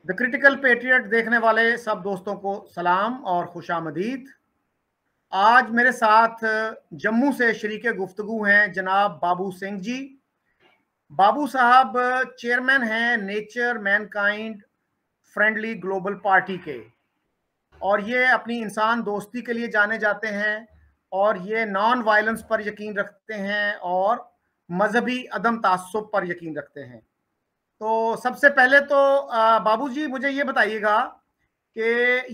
The critical patriot देखने वाले सब दोस्तों को सलाम और खुशामदीद। आज मेरे साथ जम्मू से शरीके गुफ्तगू हैं जनाब बाबू सिंह जी। बाबू साहब चेयरमैन हैं nature Mankind friendly global party के, और ये अपनी इंसान दोस्ती के लिए जाने जाते हैं, और ये नॉन वायलेंस पर यकीन रखते हैं और मजहबी अदम तासुब पर यकीन रखते हैं। तो सबसे पहले तो बाबूजी मुझे ये बताइएगा कि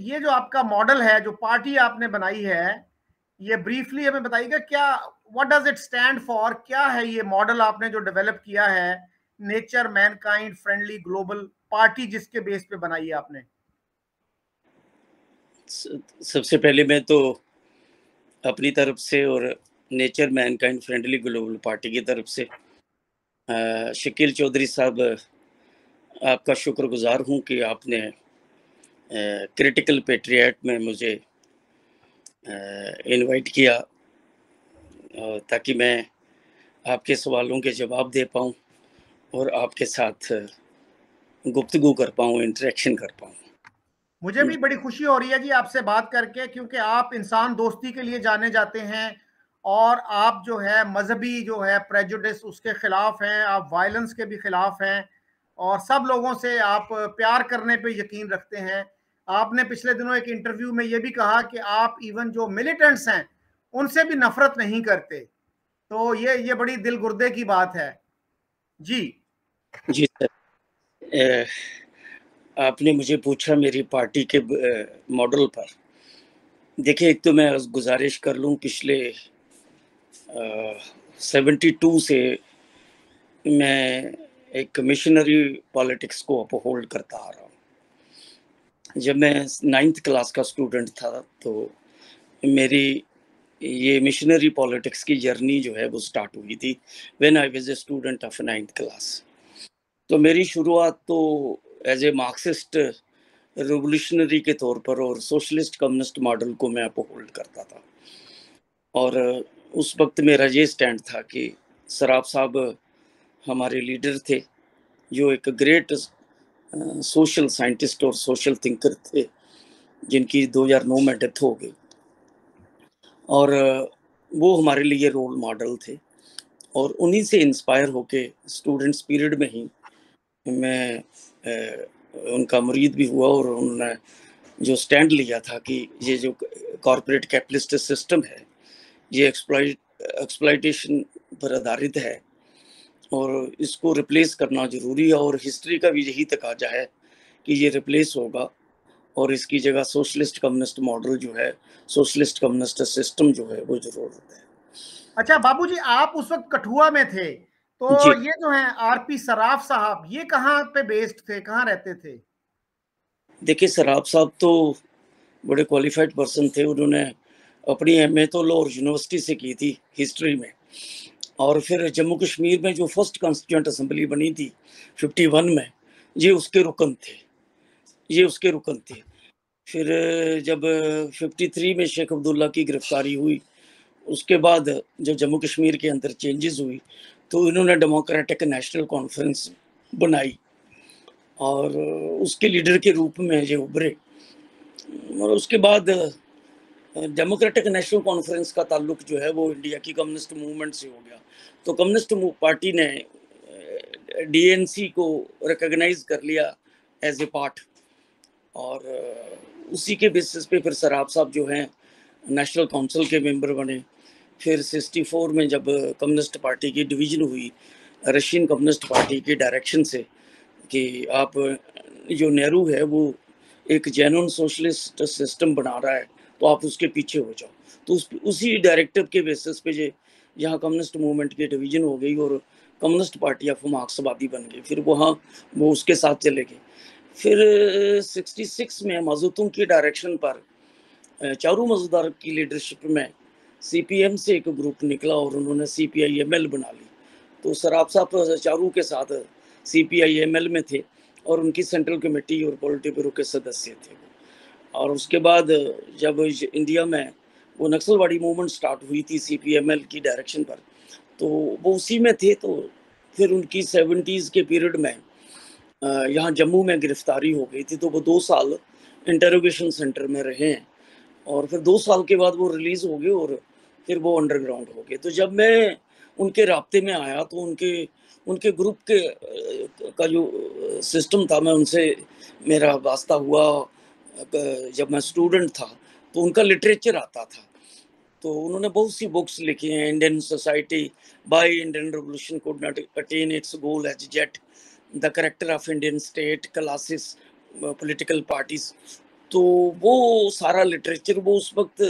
ये जो आपका मॉडल है, जो पार्टी आपने बनाई है, ये ब्रीफली हमें बताइएगा क्या, what does it stand for, क्या है ये मॉडल आपने जो डेवलप किया है, nature Mankind friendly global party जिसके बेस पे बनाई है आपने। सबसे पहले मैं तो अपनी तरफ से और nature Mankind friendly global party की तरफ से शकील चौधरी साहब आपका शुक्रगुजार हूं कि आपने क्रिटिकल पेट्रियट में मुझे इनवाइट किया ताकि मैं आपके सवालों के जवाब दे पाऊं और आपके साथ गुफ्तगू कर पाऊं, इंटरेक्शन कर पाऊं। मुझे भी बड़ी खुशी हो रही है जी आपसे बात करके, क्योंकि आप इंसान दोस्ती के लिए जाने जाते हैं और आप जो है मजहबी जो है प्रेजुडिस उसके खिलाफ हैं, आप वायलेंस के भी खिलाफ हैं और सब लोगों से आप प्यार करने पे यकीन रखते हैं। आपने पिछले दिनों एक इंटरव्यू में ये भी कहा कि आप इवन जो मिलिटेंट्स हैं उनसे भी नफरत नहीं करते। तो ये बड़ी दिल गुर्दे की बात है जी। जी सर, आपने मुझे पूछा मेरी पार्टी के मॉडल पर। देखिए, एक तो मैं गुजारिश कर लूं, पिछले 72 से मैं एक मिशनरी पॉलिटिक्स को अपहोल्ड करता आ रहा हूँ। जब मैं 9th क्लास का स्टूडेंट था तो मेरी ये मिशनरी पॉलिटिक्स की जर्नी जो है वो स्टार्ट हुई थी when I was a student of 9th class. तो मेरी शुरुआत तो एज ए मार्क्सिस्ट रिवोल्यूशनरी के तौर पर और सोशलिस्ट कम्युनिस्ट मॉडल को मैं अपहोल्ड करता था। और उस वक्त मेरा ये स्टैंड था कि सराफ साहब हमारे लीडर थे, जो एक ग्रेट सोशल साइंटिस्ट और सोशल थिंकर थे, जिनकी 2009 में डेथ हो गई। और वो हमारे लिए रोल मॉडल थे और उन्हीं से इंस्पायर होके स्टूडेंट्स पीरियड में ही मैं उनका मुरीद भी हुआ और उन्होंने जो स्टैंड लिया था कि ये जो कॉर्पोरेट कैपिटलिस्ट सिस्टम है ये एक्सप्लॉइटेशन पर आधारित है और इसको रिप्लेस करना जरूरी है, और हिस्ट्री का भी यही तकाजा है कि ये रिप्लेस होगा और इसकी जगह सोशलिस्ट कम्युनिस्ट मॉडल जो है, सोशलिस्ट कम्युनिस्ट सिस्टम जो है वो जरूरत है। अच्छा बाबूजी, आप उस वक्त कठुआ में थे, तो जी, ये जो है आरपी सराफ साहब, ये कहाँ पे बेस्ड थे, कहाँ रहते थे? देखिए सराफ साहब तो बड़े क्वालिफाइड पर्सन थे। उन्होंने अपनी एमए तो लाहौर यूनिवर्सिटी से की थी हिस्ट्री में, और फिर जम्मू कश्मीर में जो फर्स्ट कॉन्स्टिट्यूंट असेंबली बनी थी 51 में, ये उसके रुकन थे, ये उसके रुकन थे। फिर जब 53 में शेख अब्दुल्ला की गिरफ्तारी हुई, उसके बाद जब जम्मू कश्मीर के अंदर चेंजेस हुई तो इन्होंने डेमोक्रेटिक नेशनल कॉन्फ्रेंस बनाई और उसके लीडर के रूप में ये उभरे। और उसके बाद डेमोक्रेटिक नेशनल कॉन्फ्रेंस का ताल्लुक जो है वो इंडिया की कम्युनिस्ट मूवमेंट से हो गया। तो कम्युनिस्ट पार्टी ने डीएनसी को रिकॉग्नाइज कर लिया एज ए पार्ट, और उसी के बेसिस पे फिर सराफ साहब जो हैं नेशनल काउंसिल के मेंबर बने। फिर 64 में जब कम्युनिस्ट पार्टी की डिवीजन हुई रशियन कम्युनिस्ट पार्टी की डायरेक्शन से कि आप जो नेहरू है वो एक जेन्युइन सोशलिस्ट सिस्टम बना रहा है तो आप उसके पीछे हो जाओ, तो उसी डायरेक्टिव के बेसिस पे यहाँ कम्युनिस्ट मूवमेंट की डिवीजन हो गई और कम्युनिस्ट पार्टी ऑफ मार्क्सवादी बन गई। फिर वहाँ वो उसके साथ चले गए। फिर 66 में मजदूरों की डायरेक्शन पर चारू मजूमदार की लीडरशिप में सीपीएम से एक ग्रुप निकला और उन्होंने सीपीआईएमएल बना ली। तो सराफ साहब चारू के साथ सीपीआईएमएल में थे और उनकी सेंट्रल कमेटी और पॉलिटी ब्यूरो के सदस्य थे। और उसके बाद जब इंडिया में वो नक्सलवाड़ी मूवमेंट स्टार्ट हुई थी सीपीएमएल की डायरेक्शन पर, तो वो उसी में थे। तो फिर उनकी 70s के पीरियड में यहाँ जम्मू में गिरफ्तारी हो गई थी, तो वो 2 साल इंटरोगेशन सेंटर में रहे हैं और फिर 2 साल के बाद वो रिलीज हो गए और फिर वो अंडरग्राउंड हो गए। तो जब मैं उनके राब्ते में आया तो उनके ग्रुप के का जो सिस्टम था, मैं उनसे मेरा वास्ता हुआ जब मैं स्टूडेंट था, तो उनका लिटरेचर आता था। तो उन्होंने बहुत सी बुक्स लिखी हैं, Indian society by Indian revolution could not attain its goal as yet, the character of Indian state, classes, political parties. तो वो सारा लिटरेचर वो उस वक्त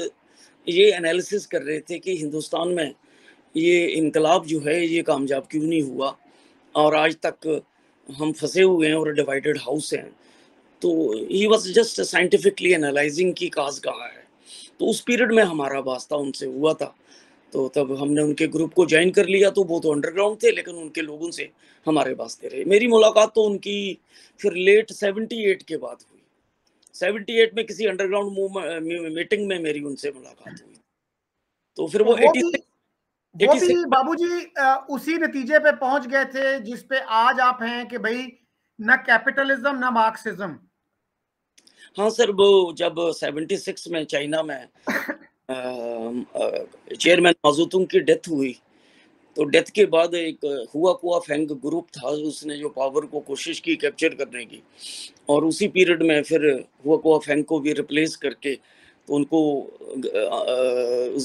ये एनालिसिस कर रहे थे कि हिंदुस्तान में ये इनकलाब जो है ये कामयाब क्यों नहीं हुआ और आज तक हम फंसे हुए हैं और डिवाइडेड हाउस हैं। तो he was just scientifically analysing की काज कहाँ है। तो उस पीरियड में हमारा वास्ता उनसे हुआ था। तो तब हमने उनके ग्रुप को ज्वाइन कर लिया। तो वो तो अंडरग्राउंड थे लेकिन उनके लोगों से हमारे वास्ते रहे। मेरी मुलाकात तो उनकी फिर लेट 78 के बाद हुई। 78 में किसी अंडरग्राउंड मीटिंग में मेरी उनसे मुलाकात हुई। तो फिर तो वो 86 वो भी 86 बाबूजी उसी नतीजे पे पहुंच गए थे जिस पे आज आप हैं कि भाई न कैपिटलिज्म न मार्क्सिज्म। हाँ सर, वो जब 76 में चाइना में चेयरमैन माओजुतुंग की डेथ हुई, तो डेथ के बाद एक हुआ कुआ फेंग ग्रुप था, उसने जो पावर को कोशिश की कैप्चर करने की, और उसी पीरियड में फिर हुआ कुआ फेंग को भी रिप्लेस करके तो उनको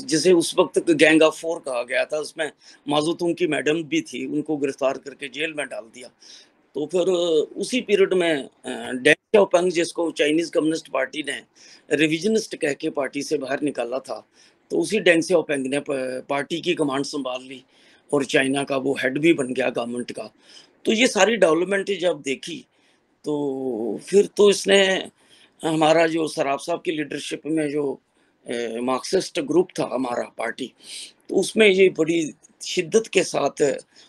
जिसे उस वक्त गैंग ऑफ 4 कहा गया था, उसमें माओजुतुंग की मैडम भी थी, उनको गिरफ्तार करके जेल में डाल दिया। तो फिर उसी पीरियड में डेंग शाओपिंग, जिसको चाइनीज कम्युनिस्ट पार्टी ने रिविजनिस्ट कह के पार्टी से बाहर निकाला था, तो उसी डेंग शाओपिंग ने पार्टी की कमांड संभाल ली और चाइना का वो हेड भी बन गया गवर्नमेंट का। तो ये सारी डेवलपमेंट जब देखी तो फिर तो इसने हमारा जो सराफ साहब की लीडरशिप में जो मार्क्सिस्ट ग्रुप था हमारा पार्टी, तो उसमें ये बड़ी शिद्दत के साथ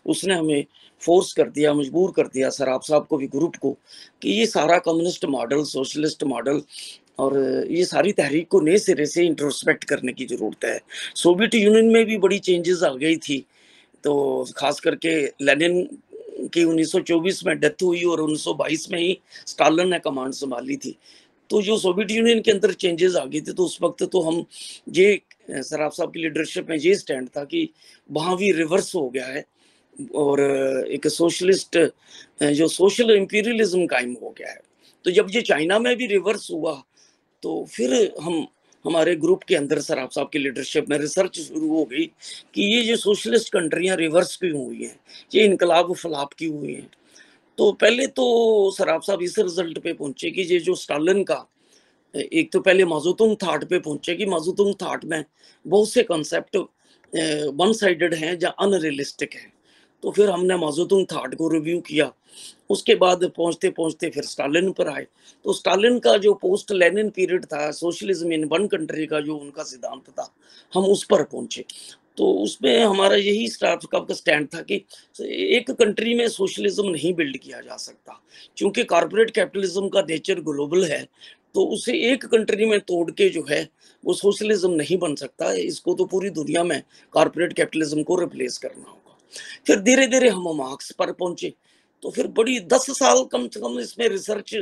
उसने हमें फोर्स कर दिया, मजबूर कर दिया सराफ साहब को भी, ग्रुप को, कि ये सारा कम्युनिस्ट मॉडल, सोशलिस्ट मॉडल और ये सारी तहरीक को नए सिरे से इंट्रोस्पेक्ट करने की जरूरत है। सोवियत यूनियन में भी बड़ी चेंजेस आ गई थी। तो खास करके लेनिन की 1924 में डेथ हुई और 1922 में ही स्टालिन ने कमांड संभाली थी। तो जो सोवियत यूनियन के अंदर चेंजेस आ गए थे, तो उस वक्त तो हम ये सराफ साहब की लीडरशिप में ये स्टैंड था कि वहाँ भी रिवर्स हो गया है और एक सोशलिस्ट जो सोशल इंपीरियलिज्म कायम हो गया है। तो जब ये चाइना में भी रिवर्स हुआ तो फिर हमारे ग्रुप के अंदर सराफ साहब की लीडरशिप में रिसर्च शुरू हो गई कि ये जो सोशलिस्ट कंट्रियां रिवर्स क्यों हुई हैं, ये इनकलाब फलाप क्यों हुई हैं। तो पहले तो सराफ साहब इस रिजल्ट पे पहुंचे कि ये जो स्टालिन का, एक तो पहले माओजुतुंग थाट पे पहुंचे कि माओजुतुंग थाट में बहुत से कॉन्सेप्ट वन साइडेड हैं या अनरियलिस्टिक हैं। तो फिर हमने माओजुतुंग थाट को रिव्यू किया। उसके बाद पहुंचते पहुंचते फिर स्टालिन पर आए। तो स्टालिन का जो पोस्ट लेनिन पीरियड था, सोशलिज्म इन वन कंट्री का जो उनका सिद्धांत था, हम उस पर पहुंचे। तो उसमें हमारा यही स्टाफ का स्टैंड था कि एक कंट्री में सोशलिज्म नहीं बिल्ड किया जा सकता, क्योंकि कॉर्पोरेट कैपिटलिज्म का नेचर ग्लोबल है। तो उसे एक कंट्री में तोड़ के जो है वो सोशलिज्म नहीं बन सकता है। इसको तो पूरी दुनिया में कॉर्पोरेट कैपिटलिज्म को रिप्लेस करना होगा। फिर धीरे धीरे हम मार्क्स पर पहुंचे। तो फिर बड़ी 10 साल कम से कम इसमें रिसर्च,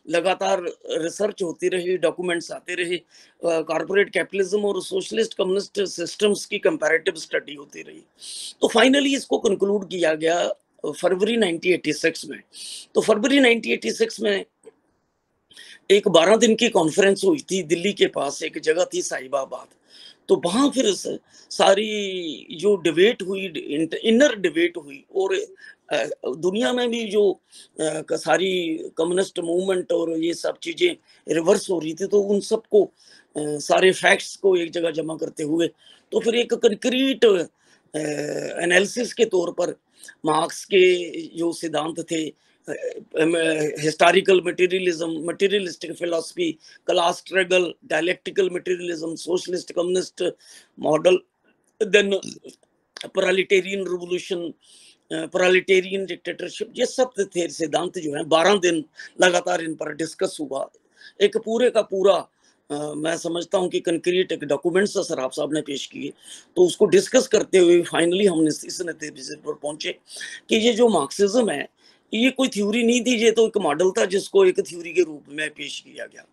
लगातार रिसर्च होती रही, डॉक्यूमेंट्स आते रहे, कॉर्पोरेट कैपिटलिज्म और सोशलिस्ट कम्युनिस्ट सिस्टम्स की कंपैरेटिव स्टडी होती रही। तो फाइनली इसको कंक्लूड किया गया फरवरी 1986 में। तो फरवरी 1986 में एक 12 दिन की कॉन्फ्रेंस हुई थी दिल्ली के पास, एक जगह थी साहिबाबाद। तो वहां फिर सारी जो डिबेट हुई, इनर डिबेट हुई, और दुनिया में भी जो सारी कम्युनिस्ट मूवमेंट और ये सब चीजें रिवर्स हो रही थी, तो उन सबको सारे फैक्ट्स को एक जगह जमा करते हुए तो फिर एक कंक्रीट एनालिसिस के तौर पर मार्क्स के जो सिद्धांत थे, historical materialism, materialistic philosophy, class struggle, dialectical materialism, socialist communist model, then proletarian revolution, proletarian dictatorship, ये सब थे सिद्धांत जो हैं 12 दिन लगातार इन पर डिस्कस हुआ। एक पूरे का पूरा मैं समझता हूँ कि कंक्रीट एक डॉक्यूमेंट्स सराफ साहब ने पेश किए। तो उसको डिस्कस करते हुए फाइनली हमने इस नतीजे पर पहुंचे कि ये जो मार्क्सिज्म है ये कोई थ्योरी नहीं थी, ये तो एक मॉडल था जिसको एक थ्योरी के रूप में पेश किया गया।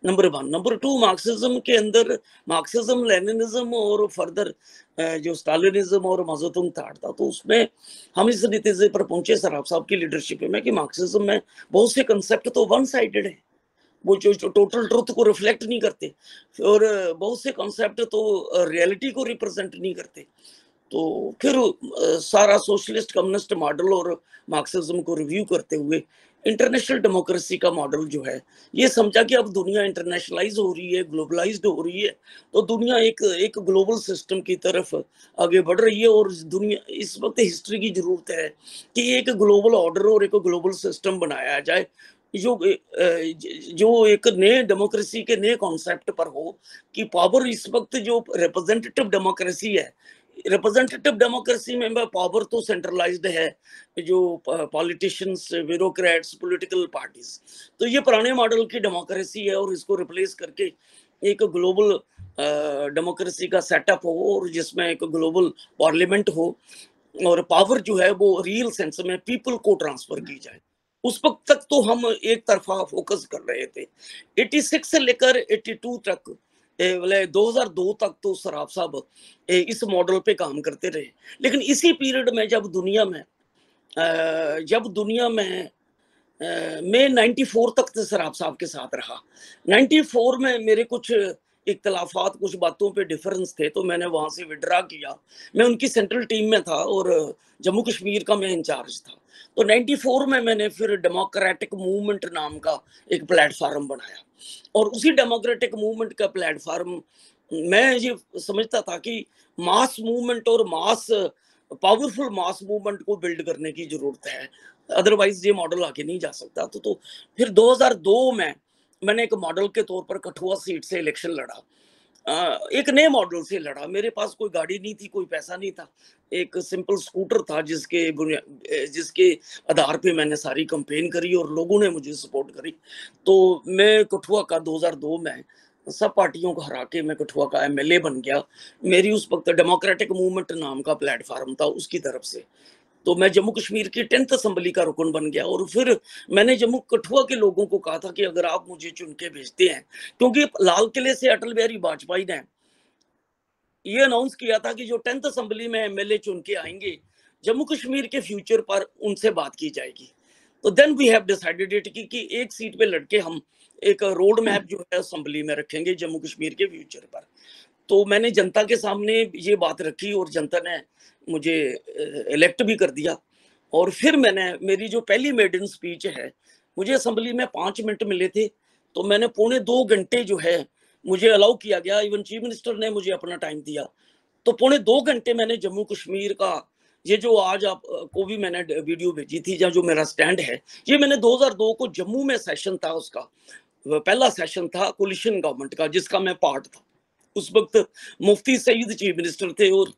नंबर 1। नंबर 2, मार्क्सिज्म के अंदर मार्क्सिज्म, लेनिनिज्म और फर्दर जो स्टालिनिज्म और माओ तुंग थॉट था, तो उसमें हम इस नतीजे पर पहुंचे सराफ साहब की लीडरशिप में कि मार्क्सिज्म में बहुत से कंसेप्ट तो वन साइडेड है, वो जो टोटल ट्रुथ को रिफ्लेक्ट नहीं करते, और बहुत से कॉन्सेप्ट तो रियलिटी को रिप्रेजेंट नहीं करते। तो फिर सारा सोशलिस्ट कम्युनिस्ट मॉडल और मार्क्सिज्म को रिव्यू करते हुए इंटरनेशनल डेमोक्रेसी का मॉडल जो है, ये समझा कि अब दुनिया इंटरनेशनलाइज हो रही है, ग्लोबलाइज्ड हो रही है, तो दुनिया एक ग्लोबल सिस्टम की तरफ आगे बढ़ रही है, और दुनिया इस वक्त हिस्ट्री की जरूरत है कि एक ग्लोबल ऑर्डर और एक ग्लोबल सिस्टम बनाया जाए जो एक नए डेमोक्रेसी के नए कॉन्सेप्ट पर हो, कि पावर इस वक्त जो रिप्रेजेंटेटिव डेमोक्रेसी है, रिप्रेजेंटेटिव डेमोक्रेसी में पावर तो सेंट्रलाइज्ड है, जो पॉलिटिशियंस, ब्यूरोक्रेट्स, पॉलिटिकल पार्टीज, तो ये पुराने मॉडल की डेमोक्रेसी है, और इसको रिप्लेस करके एक ग्लोबल डेमोक्रेसी का सेटअप हो, और जिसमें एक ग्लोबल पार्लियामेंट हो, और पावर जो है वो रियल सेंस में पीपल को ट्रांसफर की जाए। उस वक्त तक तो हम एक तरफा फोकस कर रहे थे। 86 से लेकर 82 तक, 2002 तक तो सराफ साहब इस मॉडल पे काम करते रहे। लेकिन इसी पीरियड में जब दुनिया में मैं 94 तक तो सराफ साहब के साथ रहा। 94 में मेरे कुछ इख्तलाफात, कुछ बातों पे डिफरेंस थे, तो मैंने वहां से विड्रा किया। मैं उनकी सेंट्रल टीम में था और जम्मू कश्मीर का मैं इंचार्ज था। तो 94 में मैंने फिर डेमोक्रेटिक मूवमेंट नाम का एक प्लेटफार्म बनाया, और उसी डेमोक्रेटिक मूवमेंट का प्लेटफार्म मैं ये समझता था कि मास मूवमेंट और पावरफुल मास मूवमेंट को बिल्ड करने की जरूरत है, अदरवाइज ये मॉडल आगे नहीं जा सकता। तो फिर 2002 में मैंने एक मॉडल के तौर पर कठुआ सीट से इलेक्शन लड़ा। एक नए मॉडल से लड़ा। मेरे पास कोई गाड़ी नहीं थी, कोई पैसा नहीं था, एक सिंपल स्कूटर था जिसके आधार पे मैंने सारी कैंपेन करी और लोगों ने मुझे सपोर्ट करी। तो मैं कठुआ का 2002 में सब पार्टियों को हरा के मैं कठुआ का एमएलए बन गया। मेरी उस वक्त डेमोक्रेटिक मूवमेंट नाम का प्लेटफार्म था उसकी तरफ से। तो मैं जम्मू कश्मीर की 10th असेंबली का रुकन बन गया, और फिर मैंने जम्मू कठुआ के लोगों को कहा था कि अगर आप मुझे चुन के भेजते हैं, क्योंकि लाल किले से अटल बिहारी वाजपेयी ने ये अनाउंस किया था कि जो 10th असेंबली में एमएलए चुन के आएंगे, जम्मू कश्मीर के फ्यूचर पर उनसे बात की जाएगी। तो then we have decided it कि एक सीट पे लड़के हम एक रोड मैप जो है असेंबली में रखेंगे जम्मू कश्मीर के फ्यूचर पर। तो मैंने जनता के सामने ये बात रखी और जनता ने मुझे इलेक्ट भी कर दिया। और फिर मेरी जो पहली मेडन स्पीच है, मुझे असेंबली में 5 मिनट मिले थे, तो मैंने 2.25 घंटे जो है मुझे अलाउ किया गया। इवन चीफ मिनिस्टर ने मुझे अपना टाइम दिया, तो 2.25 घंटे मैंने जम्मू कश्मीर का ये जो आज आपको भी मैंने वीडियो भेजी थी, जहाँ जो मेरा स्टैंड है, ये मैंने 2002 को जम्मू में सेशन था, उसका पहला सेशन था कोलिशन गवर्नमेंट का, जिसका मैं पार्ट था। उस वक्त मुफ्ती सईद चीफ मिनिस्टर थे और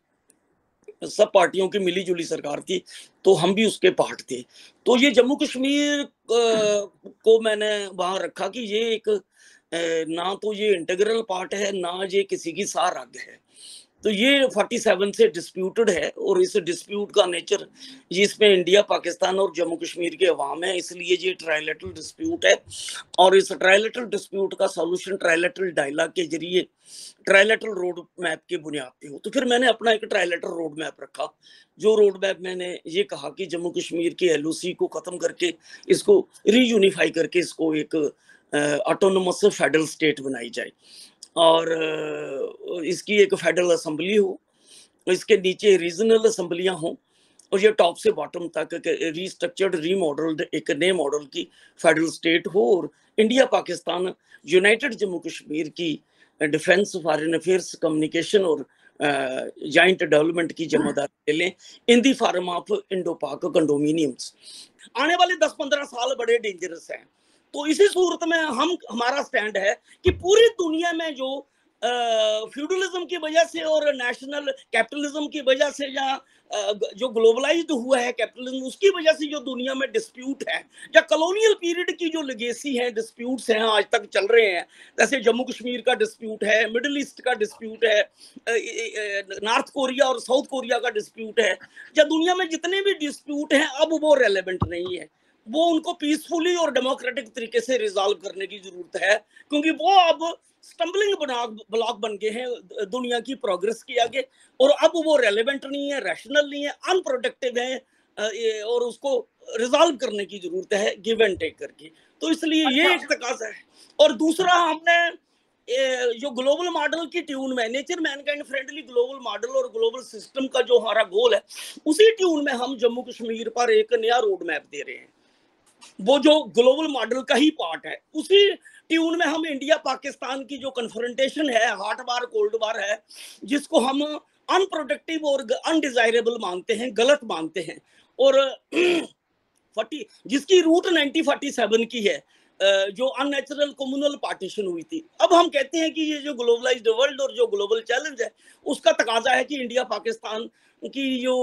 सब पार्टियों की मिली जुली सरकार थी, तो हम भी उसके पार्ट थे। तो ये जम्मू कश्मीर को मैंने वहां रखा कि ये एक ना तो ये इंटीग्रल पार्ट है, ना ये किसी की सार रग है। तो ये 47 से डिस्प्यूटेड है, और इस डिस्प्यूट का नेचर जिसमें इंडिया, पाकिस्तान और जम्मू कश्मीर के अवाम है, इसलिए ये ट्राइलेटरल डिस्प्यूट है। और इस ट्राइलेटरल डिस्प्यूट का सॉल्यूशन ट्राइलेटरल डायलॉग के जरिए ट्राइलेटरल रोड मैप के बुनियाद पे हो। तो फिर मैंने अपना एक ट्राइलेटरल रोड मैप रखा, जो रोड मैप मैंने ये कहा कि जम्मू कश्मीर के एलओसी को खत्म करके इसको रीयूनिफाई करके इसको एक ऑटोनोमस फेडरल स्टेट बनाई जाए, और इसकी एक फेडरल असेंबली हो, इसके नीचे रीजनल असेंबलियां हो, और ये टॉप से बॉटम तक रीस्ट्रक्चर्ड, रीमॉडल्ड एक नए मॉडल की फेडरल स्टेट हो, और इंडिया पाकिस्तान यूनाइटेड जम्मू कश्मीर की डिफेंस, फॉरेन अफेयर्स, कम्युनिकेशन और जॉइंट डेवलपमेंट की जिम्मेदारी ले लें इन दी फॉर्म ऑफ इंडो पाक कंडोमिनियम्स। आने वाले 10-15 साल बड़े डेंजरस हैं। तो इसी सूरत में हमारा स्टैंड है कि पूरी दुनिया में जो फ्यूडलिज्म की वजह से और नेशनल कैपिटलिज्म की वजह से, या जो ग्लोबलाइज्ड हुआ है कैपिटलिज्म, उसकी वजह से जो दुनिया में डिस्प्यूट है, या कॉलोनियल पीरियड की जो लेगेसी है, डिस्प्यूट्स हैं आज तक चल रहे हैं, जैसे जम्मू कश्मीर का डिस्प्यूट है, मिडिल ईस्ट का डिस्प्यूट है, नॉर्थ कोरिया और साउथ कोरिया का डिस्प्यूट है, या दुनिया में जितने भी डिस्प्यूट हैं अब वो रेलेवेंट नहीं है। वो उनको पीसफुली और डेमोक्रेटिक तरीके से रिजॉल्व करने की जरूरत है, क्योंकि वो अब स्टम्बलिंग ब्लॉक बन गए हैं दुनिया की प्रोग्रेस के आगे, और अब वो रेलेवेंट नहीं है, रैशनल नहीं है, अनप्रोडक्टिव है, और उसको रिजॉल्व करने की जरूरत है गिव एंड टेक करके। तो इसलिए ये एक तकाजा है। और दूसरा, हमने जो ग्लोबल मॉडल की ट्यून में, nature Mankind friendly global model और ग्लोबल सिस्टम का जो हमारा गोल है, उसी ट्यून में हम जम्मू कश्मीर पर एक नया रोड मैप दे रहे हैं। वो जो ग्लोबल मॉडल का ही पार्ट है, उसी ट्यून में हम इंडिया पाकिस्तान की जो कन्फ्रंटेशन है, हॉट वार कोल्ड वार है, जिसको हम अनप्रोडक्टिव और अनडिजायरेबल मानते हैं, गलत मानते हैं, और जिसकी रूट 1947 की है, जो अननेचुरल कम्युनल पार्टीशन हुई थी। अब हम कहते हैं कि ये जो ग्लोबलाइज्ड वर्ल्ड और जो ग्लोबल चैलेंज है, उसका तकाजा है कि इंडिया पाकिस्तान की जो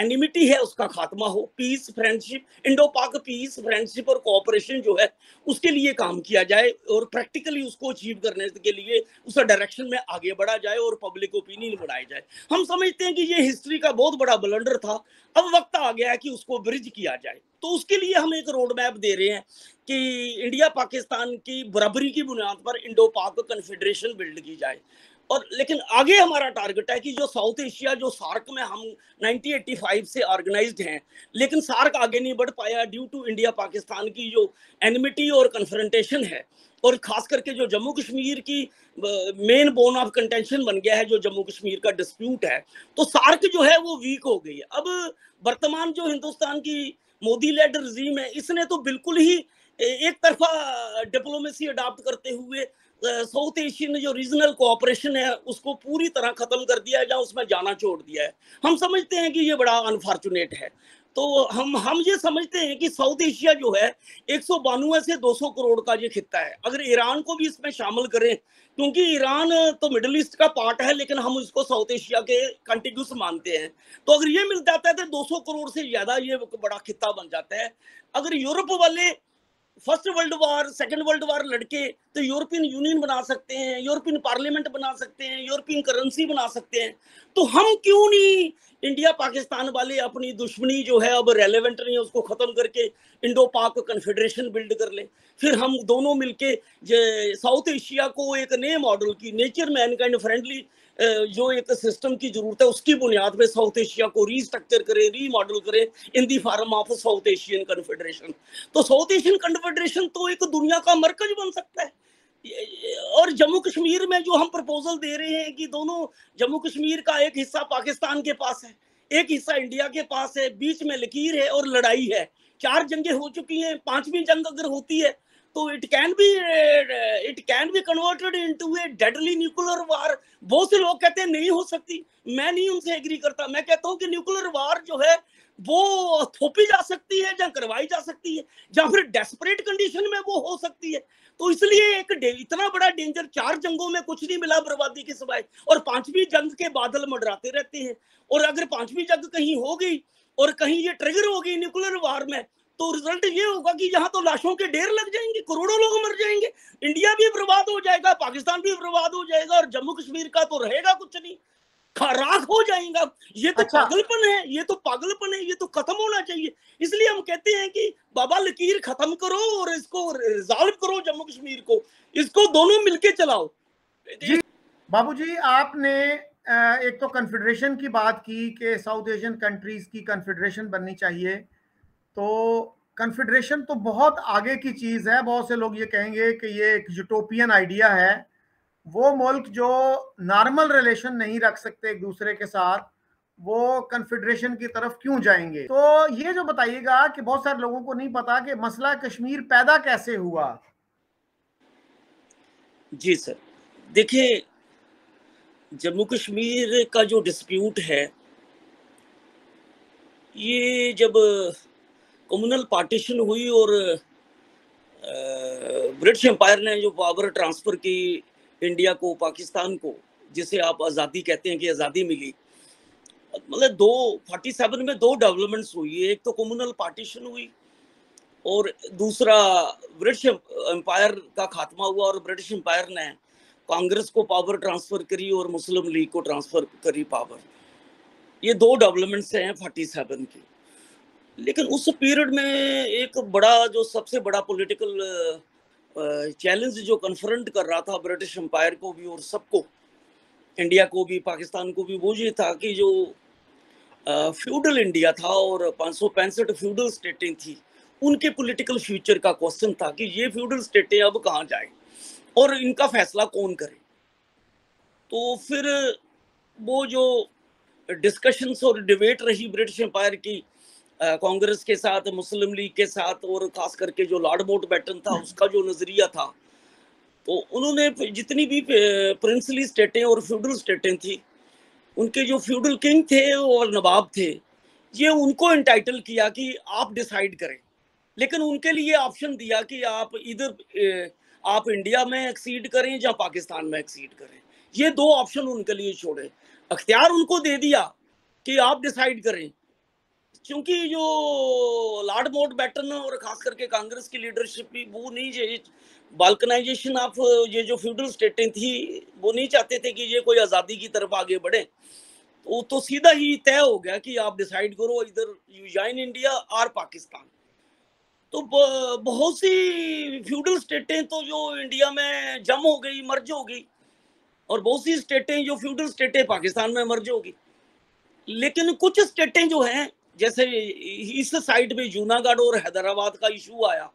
एनिमिटी है उसका खात्मा हो, पीस, फ्रेंडशिप, इंडो पाक पीस, फ्रेंडशिप और कोऑपरेशन जो है उसके लिए काम किया जाए, और प्रैक्टिकली उसको अचीव करने के लिए उस डायरेक्शन में आगे बढ़ा जाए और पब्लिक ओपिनियन बढ़ाई जाए। हम समझते हैं कि ये हिस्ट्री का बहुत बड़ा ब्लंडर था, अब वक्त आ गया है कि उसको ब्रिज किया जाए। तो उसके लिए हम एक रोड मैप दे रहे हैं कि इंडिया पाकिस्तान की बराबरी की बुनियाद पर इंडो पाक कन्फेडरेशन बिल्ड की जाए। और लेकिन आगे हमारा टारगेट है कि जो साउथ एशिया, जो सार्क में हम 1985 से ऑर्गेनाइज्ड हैं, लेकिन सार्क आगे नहीं बढ़ पाया ड्यू टू इंडिया पाकिस्तान की जो एनिमिटी और कन्फ्रंटेशन है, और खास करके जो जम्मू कश्मीर की मेन बोन ऑफ कंटेंशन बन गया है, जो जम्मू कश्मीर का डिस्प्यूट है, तो सार्क जो है वो वीक हो गई है। अब वर्तमान जो हिंदुस्तान की मोदी लेड रजीम है, इसने तो बिल्कुल ही एक तरफा डिप्लोमेसी अडॉप्ट करते हुए साउथ एशियन जो रीजनल कोऑपरेशन है उसको पूरी तरह खत्म कर दिया है, या उसमें जाना छोड़ दिया है। हम समझते हैं कि ये बड़ा अनफॉर्चुनेट है। तो हम ये समझते हैं कि साउथ एशिया जो है 192 से 200 करोड़ का ये खित्ता है। अगर ईरान को भी इसमें शामिल करें, क्योंकि ईरान तो मिडिल ईस्ट का पार्ट है, लेकिन हम इसको साउथ एशिया के कंटिग्यूस मानते हैं, तो अगर ये मिल जाता है तो 200 करोड़ से ज्यादा ये बड़ा खित्ता बन जाता है। अगर यूरोप वाले first world war, second world war लड़के तो यूरोपियन यूनियन बना सकते हैं, यूरोपियन पार्लियामेंट बना सकते हैं, यूरोपियन करेंसी बना सकते हैं, तो हम क्यों नहीं इंडिया पाकिस्तान वाले अपनी दुश्मनी जो है अब रेलेवेंट नहीं है उसको खत्म करके इंडो पाक कन्फेडरेशन बिल्ड कर लें। फिर हम दोनों मिलके साउथ एशिया को एक नए मॉडल की, नेचर मैनकाइंड फ्रेंडली जो एक सिस्टम की जरूरत है, उसकी बुनियाद पे साउथ एशिया को रीस्ट्रक्चर करें, रीमॉडल करें in the form of South Asian confederation. तो साउथ एशियन कन्फेडरेशन तो एक दुनिया का मरकज बन सकता है। और जम्मू कश्मीर में जो हम प्रपोजल दे रहे हैं कि दोनों, जम्मू कश्मीर का एक हिस्सा पाकिस्तान के पास है, एक हिस्सा इंडिया के पास है, बीच में लकीर है और लड़ाई है, 4 जंगें हो चुकी हैं, 5वीं जंग अगर होती है तो it can be converted into a deadly nuclear war. बहुत से लोग कहते हैं नहीं हो सकती, मैं नहीं उनसे एग्री करता। मैं कहता हूं कि न्यूक्लियर वार जो है वो थोपी जा सकती है, या करवाई जा सकती है, या फिर डेस्परेट कंडीशन में वो हो सकती है। तो इसलिए एक इतना बड़ा डेंजर, 4 जंगों में कुछ नहीं मिला बर्बादी के सिवाय, और 5वीं जंग के बादल मंडराते रहते हैं। और अगर 5वीं जंग कहीं हो गई और कहीं ये ट्रिगर हो गई न्यूक्लियर वार में, तो रिजल्ट ये होगा कि यहाँ तो लाशों के ढेर लग जाएंगे, करोड़ों लोग मर जाएंगे, इंडिया भी बर्बाद हो जाएगा, पाकिस्तान भी बर्बाद हो जाएगा, और जम्मू कश्मीर का तो रहेगा कुछ नहीं, राख हो जाएगा। ये तो पागलपन है, ये तो पागलपन है, ये तो खत्म होना चाहिए। इसलिए हम कहते हैं कि बाबा लकीर खत्म करो और इसको रिजॉल्व करो, जम्मू कश्मीर को, इसको दोनों मिलके चलाओ। जी बाबूजी, आपने एक तो कन्फेडरेशन की बात की कि साउथ एशियन कंट्रीज की कन्फेडरेशन बननी चाहिए, तो कन्फेडरेशन तो बहुत आगे की चीज है। बहुत से लोग ये कहेंगे कि ये एक यूटोपियन आइडिया है, वो मुल्क जो नॉर्मल रिलेशन नहीं रख सकते एक दूसरे के साथ, वो कन्फेडरेशन की तरफ क्यों जाएंगे? तो ये जो बताइएगा कि बहुत सारे लोगों को नहीं पता कि मसला कश्मीर पैदा कैसे हुआ। जी सर, देखिए, जम्मू कश्मीर का जो डिस्प्यूट है, ये जब कम्युनल पार्टीशन हुई और ब्रिटिश एम्पायर ने जो पावर ट्रांसफर की इंडिया को, पाकिस्तान को, जिसे आप आज़ादी कहते हैं कि आज़ादी मिली, मतलब 47 में 2 डेवलपमेंट्स हुई है। एक तो कम्युनल पार्टीशन हुई और दूसरा ब्रिटिश एम्पायर का खात्मा हुआ, और ब्रिटिश एम्पायर ने कांग्रेस को पावर ट्रांसफर करी और मुस्लिम लीग को ट्रांसफर करी पावर। ये 2 डेवलपमेंट्स हैं 47 की। लेकिन उस पीरियड में एक बड़ा जो सबसे बड़ा पॉलिटिकल चैलेंज जो कन्फ्रंट कर रहा था ब्रिटिश एम्पायर को भी और सबको, इंडिया को भी पाकिस्तान को भी, वो ये था कि जो फ्यूडल इंडिया था और 565 फ्यूडल स्टेटें थी, उनके पॉलिटिकल फ्यूचर का क्वेश्चन था कि ये फ्यूडल स्टेटें अब कहाँ जाए और इनका फैसला कौन करे। तो फिर वो जो डिस्कशंस और डिबेट रही ब्रिटिश एम्पायर की कांग्रेस के साथ, मुस्लिम लीग के साथ, और खास करके जो लॉर्ड माउंटबेटन था उसका जो नजरिया था, तो उन्होंने जितनी भी प्रिंसली स्टेटें और फ्यूडल स्टेटें थी, उनके जो फ्यूडल किंग थे और नवाब थे, ये उनको एंटाइटल किया कि आप डिसाइड करें, लेकिन उनके लिए ऑप्शन दिया कि आप इधर आप इंडिया में एक्सीड करें या पाकिस्तान में एक्सीड करें। ये दो ऑप्शन उनके लिए छोड़े, अख्तियार उनको दे दिया कि आप डिसाइड करें। क्योंकि जो लॉर्ड माउंटबेटन और खास करके कांग्रेस की लीडरशिप भी वो नहीं, ये बाल्कनाइजेशन ऑफ ये जो फ्यूडल स्टेटें थी वो नहीं चाहते थे कि ये कोई आज़ादी की तरफ आगे बढ़े। तो सीधा ही तय हो गया कि आप डिसाइड करो, इधर यू जॉइन इंडिया और पाकिस्तान। तो बहुत सी फ्यूडल स्टेटें तो जो इंडिया में जम हो गई, मर्ज हो गई, और बहुत सी स्टेटें जो फ्यूडल स्टेटें पाकिस्तान में मर्ज हो गई। लेकिन कुछ स्टेटें जो हैं, जैसे इस साइड में जूनागढ़ और हैदराबाद का इशू आया,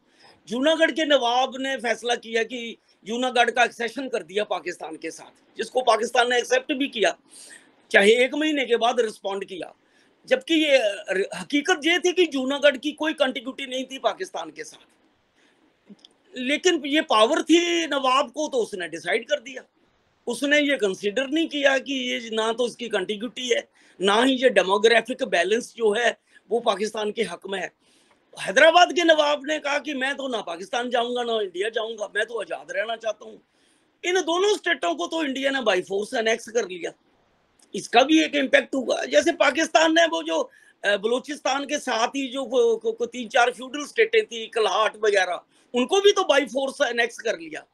जूनागढ़ के नवाब ने फैसला किया कि जूनागढ़ का एक्सेशन कर दिया पाकिस्तान के साथ, जिसको पाकिस्तान ने एक्सेप्ट भी किया, चाहे 1 महीने के बाद रिस्पॉन्ड किया। जबकि ये हकीकत ये थी कि जूनागढ़ की कोई कंटिन्यूटी नहीं थी पाकिस्तान के साथ, लेकिन ये पावर थी नवाब को, तो उसने डिसाइड कर दिया। उसने ये कंसीडर नहीं किया कि ये ना तो इसकी कंटिन्यूटी है, ना ही ये डेमोग्राफिक बैलेंस जो है वो पाकिस्तान के हक में है। हैदराबाद के नवाब ने कहा कि मैं तो ना पाकिस्तान जाऊंगा ना इंडिया जाऊंगा, मैं तो आजाद रहना चाहता हूँ। इन दोनों स्टेटों को तो इंडिया ने बाई फोर्स एनेक्स कर लिया। इसका भी एक इम्पैक्ट हुआ। जैसे पाकिस्तान ने वो जो बलूचिस्तान के साथ ही जो 3-4 फ्यूडल स्टेटें थी, कलाहट वगैरह, उनको भी तो बाई फोर्स एनेक्स कर लिया।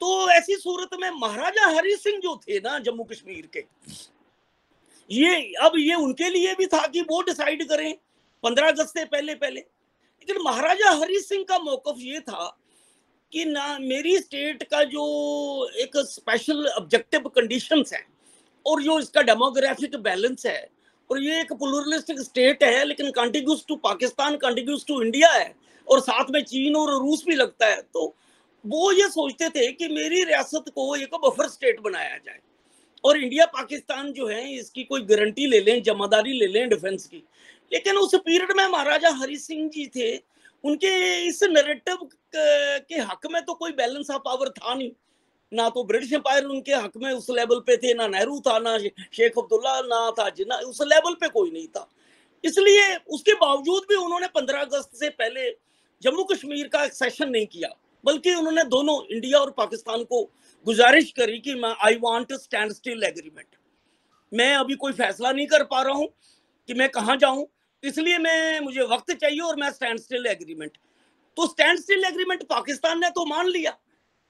तो ऐसी सूरत में महाराजा हरि सिंह जो थे ना जम्मू कश्मीर के, ये उनके लिए भी था कि वो डिसाइड करें 15 अगस्त से पहले। लेकिन महाराजा हरि सिंह का मौकफ ये था कि ना, मेरी स्टेट का जो एक स्पेशल ऑब्जेक्टिव कंडीशंस है और जो इसका डेमोग्राफिक बैलेंस है, और ये एक प्लूरलिस्टिक स्टेट है, लेकिन continuous to Pakistan, continuous to India है, और साथ में चीन और रूस भी लगता है। तो वो ये सोचते थे कि मेरी रियासत को एक बफर स्टेट बनाया जाए, और इंडिया पाकिस्तान जो है इसकी कोई गारंटी ले लें, जमादारी ले लें डिफेंस की। लेकिन उस पीरियड में महाराजा हरि सिंह जी थे, उनके इस नैरेटिव के हक में तो कोई बैलेंस ऑफ पावर था नहीं, ना तो ब्रिटिश एम्पायर उनके हक में उस लेवल पे थे, ना नेहरू था, ना शेख अब्दुल्ला, ना था जिन्ना, उस लेवल पे कोई नहीं था। इसलिए उसके बावजूद भी उन्होंने 15 अगस्त से पहले जम्मू कश्मीर का एक्सेशन नहीं किया, बल्कि उन्होंने दोनों इंडिया और पाकिस्तान को गुजारिश करी कि मैं I want stand still agreement, मैं अभी कोई फैसला नहीं कर पा रहा हूं कि मैं कहां जाऊं, इसलिए मुझे वक्त चाहिए और मैं स्टैंड स्टिल एग्रीमेंट। तो स्टैंड स्टिल एग्रीमेंट पाकिस्तान ने तो मान लिया,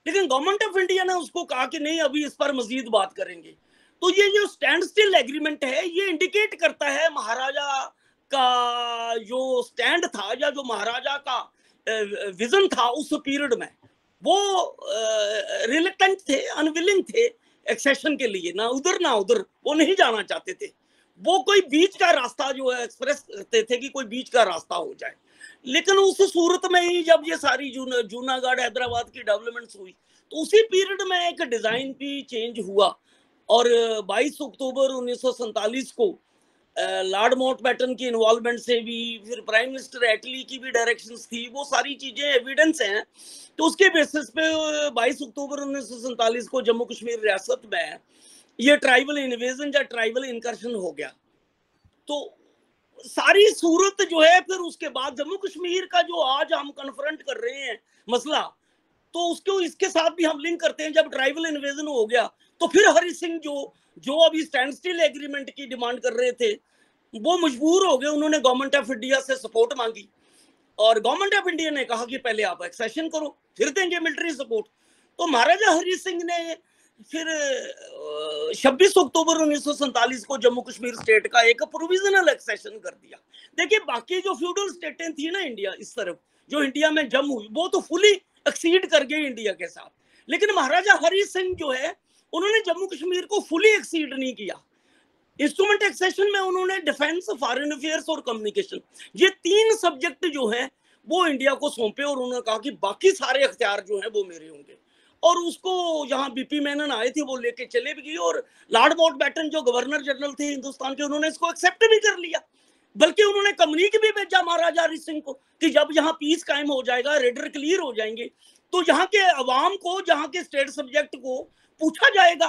लेकिन गवर्नमेंट ऑफ इंडिया ने उसको कहा कि नहीं, अभी इस पर मजीद बात करेंगे। तो ये जो स्टैंड स्टिल एग्रीमेंट है, ये इंडिकेट करता है महाराजा का जो स्टैंड था, या जो महाराजा का विजन था उस पीरियड में, वो रिलेक्टेंट थे, अनविलिंग थे एक्सेशन के लिए, ना उधर वो नहीं जाना चाहते थे। वो कोई बीच का रास्ता जो है एक्सप्रेस करते थे कि कोई बीच का रास्ता हो जाए। लेकिन उस सूरत में ही जब ये सारी जूनागढ़ हैदराबाद की डेवलपमेंट्स हुई, तो उसी पीरियड में एक डिजाइन भी चेंज हुआ, और 22 अक्टूबर 1947 को लॉर्ड माउंटबेटन की इन्वॉल्वमेंट से भी, फिर प्राइम मिनिस्टर एटली की भी डायरेक्शंस थी, वो सारी चीजें एविडेंस हैं। तो उसके बेसिस पे 22 अक्टूबर 1947 को जम्मू कश्मीर रियासत में ये ट्राइबल इन्वेजन या ट्राइबल इनकर्शन हो गया। तो सारी सूरत जो है, फिर उसके बाद जम्मू कश्मीर का जो आज हम कन्फ्रंट कर रहे हैं मसला, तो उसको इसके साथ भी हम लिंक करते हैं। जब ट्राइबल इन्वेजन हो गया, तो फिर हरि सिंह जो अभी स्टैंड स्टिल एग्रीमेंट की डिमांड कर रहे थे, वो मजबूर हो गए, उन्होंने गवर्नमेंट ऑफ इंडिया से सपोर्ट मांगी, और गवर्नमेंट ऑफ इंडिया ने कहा कि पहले आप एक्सेशन करो, फिर देंगे मिलिट्री सपोर्ट। तो महाराजा हरि सिंह ने फिर 26 अक्टूबर 1947 को जम्मू कश्मीर स्टेट का एक प्रोविजनल एक्सेशन कर दिया। देखिए बाकी जो फ्यूडल स्टेटें थी ना इंडिया इस तरफ, जो इंडिया में जम हुई, वो तो फुली एक्सीड कर गई इंडिया के साथ, लेकिन महाराजा हरि सिंह जो है उन्होंने जम्मू कश्मीर को फुली एक्सीड नहीं किया। इंस्ट्रूमेंट एक्सेशन में उन्होंने डिफेंस, फॉरेन अफेयर्स और कम्युनिकेशन, ये 3 सब्जेक्ट जो है वो इंडिया को सौंपे और उन्होंने कहा कि बाकी सारे अख्तियार जो है वो मेरे होंगे। और उसको यहाँ बीपी मेनन आए थे, वो लेके चले भी गए, और लॉर्ड माउंटबेटन जो गवर्नर जनरल थे हिंदुस्तान के, उन्होंने इसको एक्सेप्ट भी कर लिया। बल्कि उन्होंने कम्युनिक भी भेजा महाराजा हरि सिंह को कि जब यहाँ पीस कायम हो जाएगा, रेडर क्लियर हो जाएंगे, तो यहाँ के अवाम को, जहाँ के स्टेट सब्जेक्ट को पूछा जाएगा,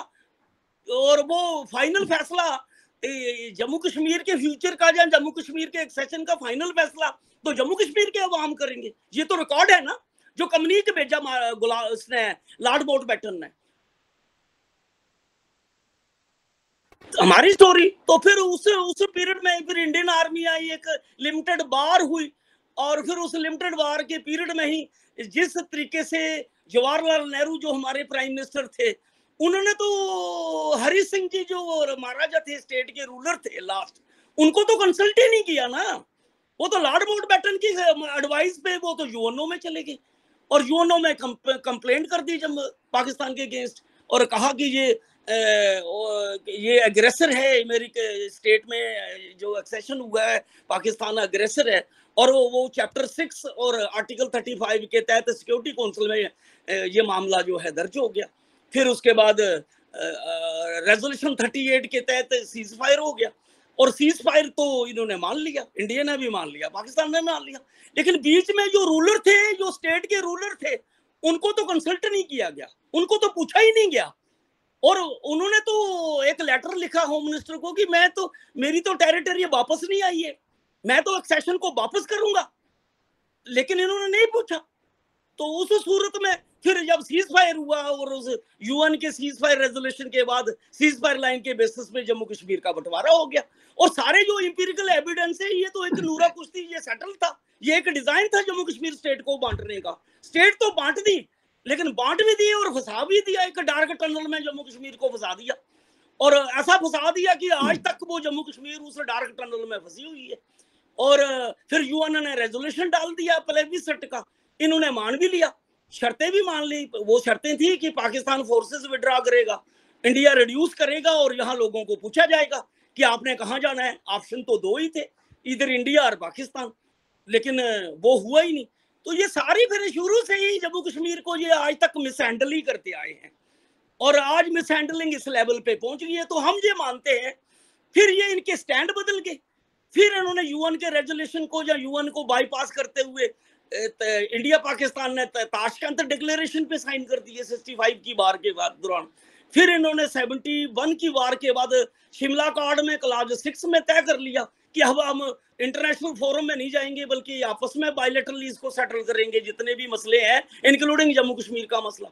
और वो फाइनल फैसला जम्मू कश्मीर के फ्यूचर का या जम्मू कश्मीर के एक्सेशन का फाइनल फैसला तो जम्मू कश्मीर के अवाम करेंगे। ये तो रिकॉर्ड है ना, जो कम्युनिक भेजा उसने लॉर्ड माउंटबेटन ने। हमारी स्टोरी तो फिर उस पीरियड में फिर इंडियन आर्मी आई, एक लिमिटेड वार हुई, और फिर उस लिमिटेड वार के पीरियड में ही जिस तरीके से जवाहरलाल नेहरू जो हमारे प्राइम मिनिस्टर थे, उन्होंने तो हरि सिंह जी जो महाराजा थे, स्टेट के रूलर थे लास्ट, उनको तो कंसल्ट ही नहीं किया ना। वो तो लॉर्ड माउंटबेटन की एडवाइस पे वो तो यूएनओ में चले गए, और यूएनओ में कंप्लेंट कर दी जब पाकिस्तान के अगेंस्ट, और कहा कि ये एग्रेसर है, मेरी स्टेट में जो एक्सेशन हुआ है पाकिस्तान अग्रेसर है। और वो चैप्टर 6 और आर्टिकल 35 के तहत सिक्योरिटी काउंसिल में ये मामला जो है दर्ज हो गया। फिर उसके बाद रेजोल्यूशन 38 के तहत सीज फायर हो गया, और सीज फायर तो इन्होंने मान लिया, इंडिया ने भी मान लिया, पाकिस्तान ने मान लिया, लेकिन बीच में जो रूलर थे, जो स्टेट के रूलर थे, उनको तो कंसल्ट नहीं किया गया, उनको तो पूछा ही नहीं गया। और उन्होंने तो एक लेटर लिखा होम मिनिस्टर को कि मैं तो, मेरी तो टेरिटरी वापस नहीं आई है, मैं तो एक्सेशन को वापस करूंगा, लेकिन इन्होंने नहीं पूछा। तो उस सूरत में फिर जब सीज फायर हुआ, और उस यूएन के सीज फायर रेजोल्यूशन के बाद सीज फायर लाइन के बेसिस पे जम्मू कश्मीर का बंटवारा हो गया। और सारे जो इंपीरिकल एविडेंस है, ये तो एक नूरा कुश्ती, ये सेटल था, ये एक डिजाइन था जम्मू कश्मीर स्टेट को बांटने का। स्टेट तो बांट दी, लेकिन बांट भी दी और फंसा भी दिया, एक डार्क टनल में जम्मू कश्मीर को फंसा दिया, और ऐसा फंसा दिया कि आज तक वो जम्मू कश्मीर उस डार्क टनल में फंसी हुई है। और फिर यूएन ने रेजोल्यूशन डाल दिया प्लेबिसट का, इन्होंने मान भी लिया, शर्तें भी मान ली। वो शर्तें थी कि पाकिस्तान फोर्सेस विड्रॉ करेगा, इंडिया रिड्यूस करेगा, और यहाँ लोगों को पूछा जाएगा कि आपने कहाँ जाना है। ऑप्शन तो 2 ही थे, इधर इंडिया और पाकिस्तान, लेकिन वो हुआ ही नहीं। तो ये सारी फिर शुरू से ही जम्मू कश्मीर को ये आज तक मिसहैंडल ही करते आए हैं, और आज मिसहैंडलिंग इस लेवल पे पहुंच गई है। तो हम ये मानते हैं, फिर ये इनके स्टैंड बदल गए, फिर इन्होंने यूएन के रेजोल्यूशन को या यूएन को बाईपास करते हुए इंडिया पाकिस्तान ने ताशकंद डिक्लेरेशन पे साइन कर दिए 65 की वार के बाद दौरान। फिर इन्होंने 71 की वार के बाद शिमला अकॉर्ड में क्लॉज 6 में तय कर लिया कि अब हम इंटरनेशनल फोरम में नहीं जाएंगे, बल्कि आपस में बायलैटरली इसको सेटल करेंगे, जितने भी मसले हैं इंक्लूडिंग जम्मू कश्मीर का मसला।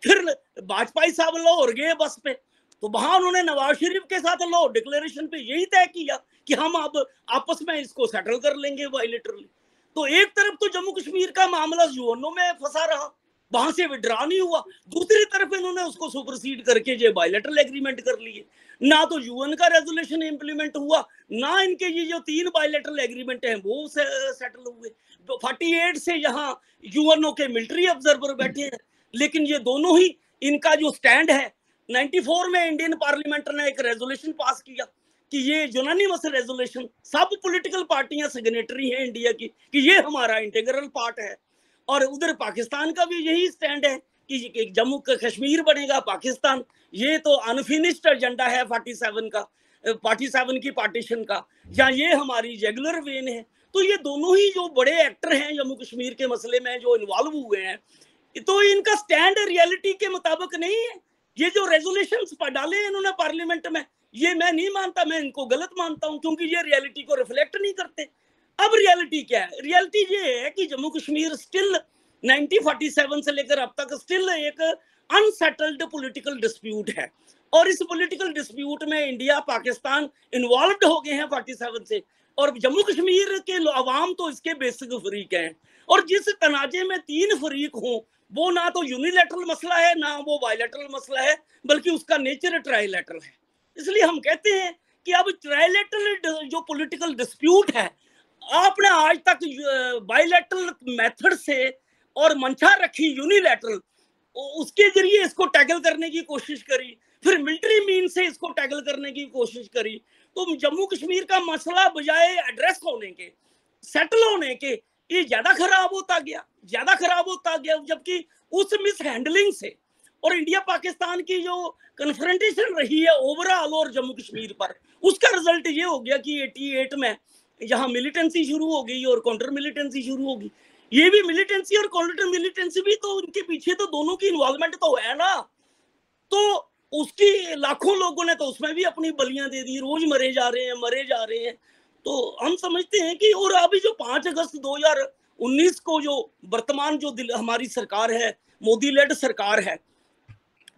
फिर वाजपेयी साहब लाहौर गए बस पे, तो वहां उन्होंने नवाज शरीफ के साथ लाहौर डिक्लेरेशन पे यही तय किया कि हम अब आपस में इसको सेटल कर लेंगे बायलैटरली। तो एक तरफ तो जम्मू कश्मीर का मामला यूएनओ में फंसा रहा, वहां से विड्रॉ नहीं हुआ, दूसरी तरफ इन्होंने उसको सुपरसीड करके जो बायलैटरल एग्रीमेंट कर लिए। ना तो यूएन का रेजोल्यूशन इंप्लीमेंट हुआ, ना इनके ये जो 3 बायलैटरल एग्रीमेंट हैं वो सेटल हुए। 48 से यहाँ यूएनओ के मिलिट्री ऑब्जर्वर बैठे हैं, लेकिन ये दोनों ही, इनका जो स्टैंड है, 94 में इंडियन पार्लियामेंट ने एक रेजोल्यूशन पास किया कि ये यूनानिमस रेजोल्यूशन, सब पॉलिटिकल पार्टियां सिग्नेटरी हैं इंडिया की, कि ये हमारा इंटीग्रल पार्ट है। और उधर पाकिस्तान का भी यही स्टैंड है कि जम्मू कश्मीर बनेगा पाकिस्तान, ये तो अनफिनिश्ड एजेंडा है 47 की पार्टीशन का, या ये हमारी रेगुलर वेन है। तो ये दोनों ही जो बड़े एक्टर हैं जम्मू कश्मीर के मसले में जो इन्वॉल्व हुए हैं, तो इनका स्टैंड रियलिटी के मुताबिक नहीं है। ये जो रेजोल्यूशंस डाले इन्होंने पार्लियामेंट में, ये मैं नहीं मानता, मैं इनको गलत मानता हूं, क्योंकि ये रियलिटी को रिफ्लेक्ट नहीं करते। अब रियलिटी क्या है? रियलिटी ये है कि जम्मू कश्मीर स्टिल 1947 से लेकर अब तक स्टिल एक अनसेटल्ड पॉलिटिकल डिस्प्यूट है, और इस पॉलिटिकल डिस्प्यूट में इंडिया पाकिस्तान इन्वॉल्व हो गए हैं 47 से, और जम्मू कश्मीर के अवाम तो इसके बेसिक फरीक हैं। और जिस तनाजे में 3 फरीक हों, वो ना तो यूनिलैटरल मसला है ना वो बायलैटरल मसला है, बल्कि उसका नेचर ट्राइलैटरल है। इसलिए हम कहते हैं कि अब ट्राइलैटरल जो पॉलिटिकल डिस्प्यूट है, आपने आज तक बायलैटरल मेथड से और मंशा रखी यूनिलैटरल, उसके जरिए इसको टैकल करने की कोशिश करी, फिर मिलिट्री मीन से इसको टैकल करने की कोशिश करी। तो जम्मू कश्मीर का मसला बजाय एड्रेस होने के, सेटल होने के, ये ज्यादा खराब होता गया, जबकि उस मिस हैंडलिंग से और इंडिया पाकिस्तान की जो कन्फ्रंटेशन रही है ओवरऑल और जम्मू कश्मीर पर, उसका रिजल्ट ये हो गया कि 88 में यहाँ मिलिटेंसी शुरू हो गई और काउंटर मिलिटेंसी शुरू होगी। ये भी मिलिटेंसी और काउंटर मिलिटेंसी भी तो उनके पीछे तो दोनों की इन्वॉल्वमेंट तो है ना, तो उसकी लाखों लोगों ने तो उसमें भी अपनी बलियां दे दी, रोज मरे जा रहे हैं। तो हम समझते हैं कि और अभी जो 5 अगस्त 2019 को जो वर्तमान जो हमारी सरकार है, मोदी लेड सरकार है,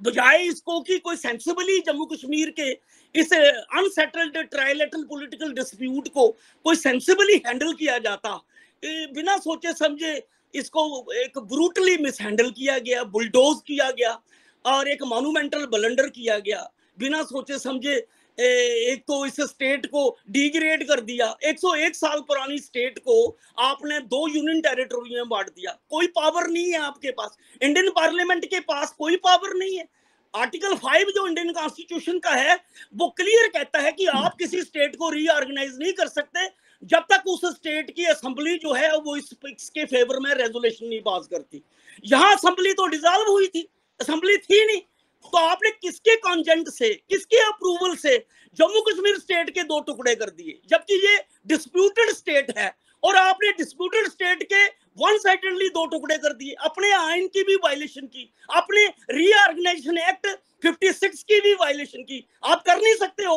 बजाय इसको कि कोई सेंसिबली जम्मू कश्मीर के इस अनसेटल्ड ट्राइलेटरल पॉलिटिकल डिस्प्यूट को कोई सेंसिबली हैंडल किया जाता, बिना सोचे समझे इसको एक ब्रूटली मिसहैंडल किया गया, बुलडोज किया गया और एक मॉन्यूमेंटल ब्लंडर किया गया, बिना सोचे समझे। एक तो इस स्टेट को डिग्रेड कर दिया, 101 साल पुरानी स्टेट को आपने 2 यूनियन टेरिटोरी में बांट दिया। कोई पावर नहीं है आपके पास, इंडियन पार्लियामेंट के पास कोई पावर नहीं है। आर्टिकल 5 जो इंडियन कॉन्स्टिट्यूशन का है वो क्लियर कहता है कि आप किसी स्टेट को रीऑर्गेनाइज नहीं कर सकते जब तक उस स्टेट की असेंबली जो है वो इसके फेवर में रेजोल्यूशन नहीं पास करती। यहाँ असेंबली तो डिसॉल्व हुई थी, असेंबली थी नहीं, तो आपने किसके कॉन्जेंट से, किसके अप्रूवल से जम्मू कश्मीर स्टेट के 2 टुकड़े कर दिए, जबकि ये डिस्प्यूटेड स्टेट है और आपने डिस्प्यूटेड स्टेट के वन साइडेडली 2 टुकड़े कर दिए। अपने आइन की भी वायलेशन की, अपने रीऑर्गेनाइजेशन एक्ट 56 की भी वायलेशन की, आप कर नहीं सकते हो।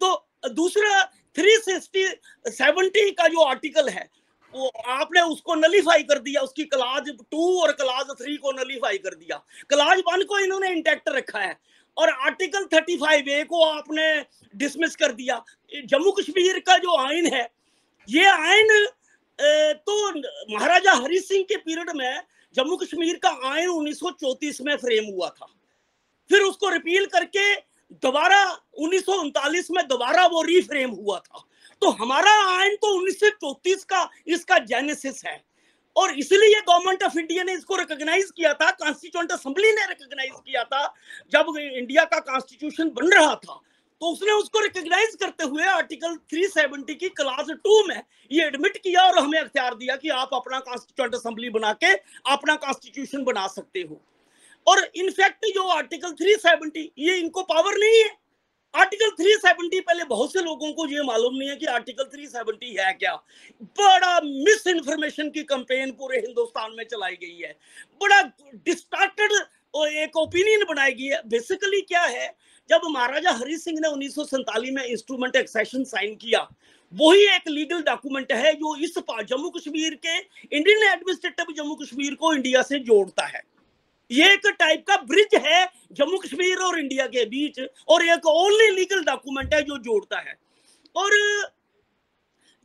तो दूसरा 370 का जो आर्टिकल है वो आपने उसको नलीफाई कर दिया, उसकी क्लाज 2 और क्लाज 3 को नलीफाई कर दिया, क्लाज 1 को इन्होंने इंटैक्ट रखा है और आर्टिकल 35A को आपने डिसमिस कर दिया। जम्मू कश्मीर का जो आइन है, ये आइन तो महाराजा हरि सिंह के पीरियड में जम्मू कश्मीर का आइन 1934 में फ्रेम हुआ था, फिर उसको रिपील करके दोबारा 1939 में दोबारा वो रीफ्रेम हुआ था। तो हमारा आइन तो 1934 का इसका जेनेसिस है और इसलिए गवर्नमेंट ऑफ इंडिया ने इसको रिकॉग्नाइज किया था, कॉन्स्टिट्यूएंट असेंबली ने रिकॉग्नाइज किया था जब इंडिया का कॉन्स्टिट्यूशन बन रहा था, तो उसने उसको रिकॉग्नाइज करते हुए आर्टिकल 370 की क्लास 2 में ये एडमिट किया और हमें अख्तियार दिया कि आप अपना कॉन्स्टिट्यूएंट असेंबली बना के अपना कॉन्स्टिट्यूशन बना सकते हो। और इनफैक्ट जो आर्टिकल 370 ये इनको पावर नहीं है। आर्टिकल 370 पहले बहुत से लोगों को ये मालूम नहीं है कि आर्टिकल 370 है क्या। बड़ा मिस इन्फॉर्मेशन की कैंपेन पूरे हिंदुस्तान में चलाई गई है, बड़ा डिस्टार्टेड एक ओपिनियन बनाई गई है। बेसिकली क्या है, जब महाराजा हरि सिंह ने 1947 में इंस्ट्रूमेंट एक्सेशन साइन किया, वही एक लीगल डॉक्यूमेंट है जो इस जम्मू कश्मीर के इंडियन एडमिनिस्ट्रेटिव जम्मू कश्मीर को इंडिया से जोड़ता है। ये एक टाइप का ब्रिज है जम्मू कश्मीर और इंडिया के बीच और एक ओनली लीगल डॉक्यूमेंट है जो जोड़ता है। और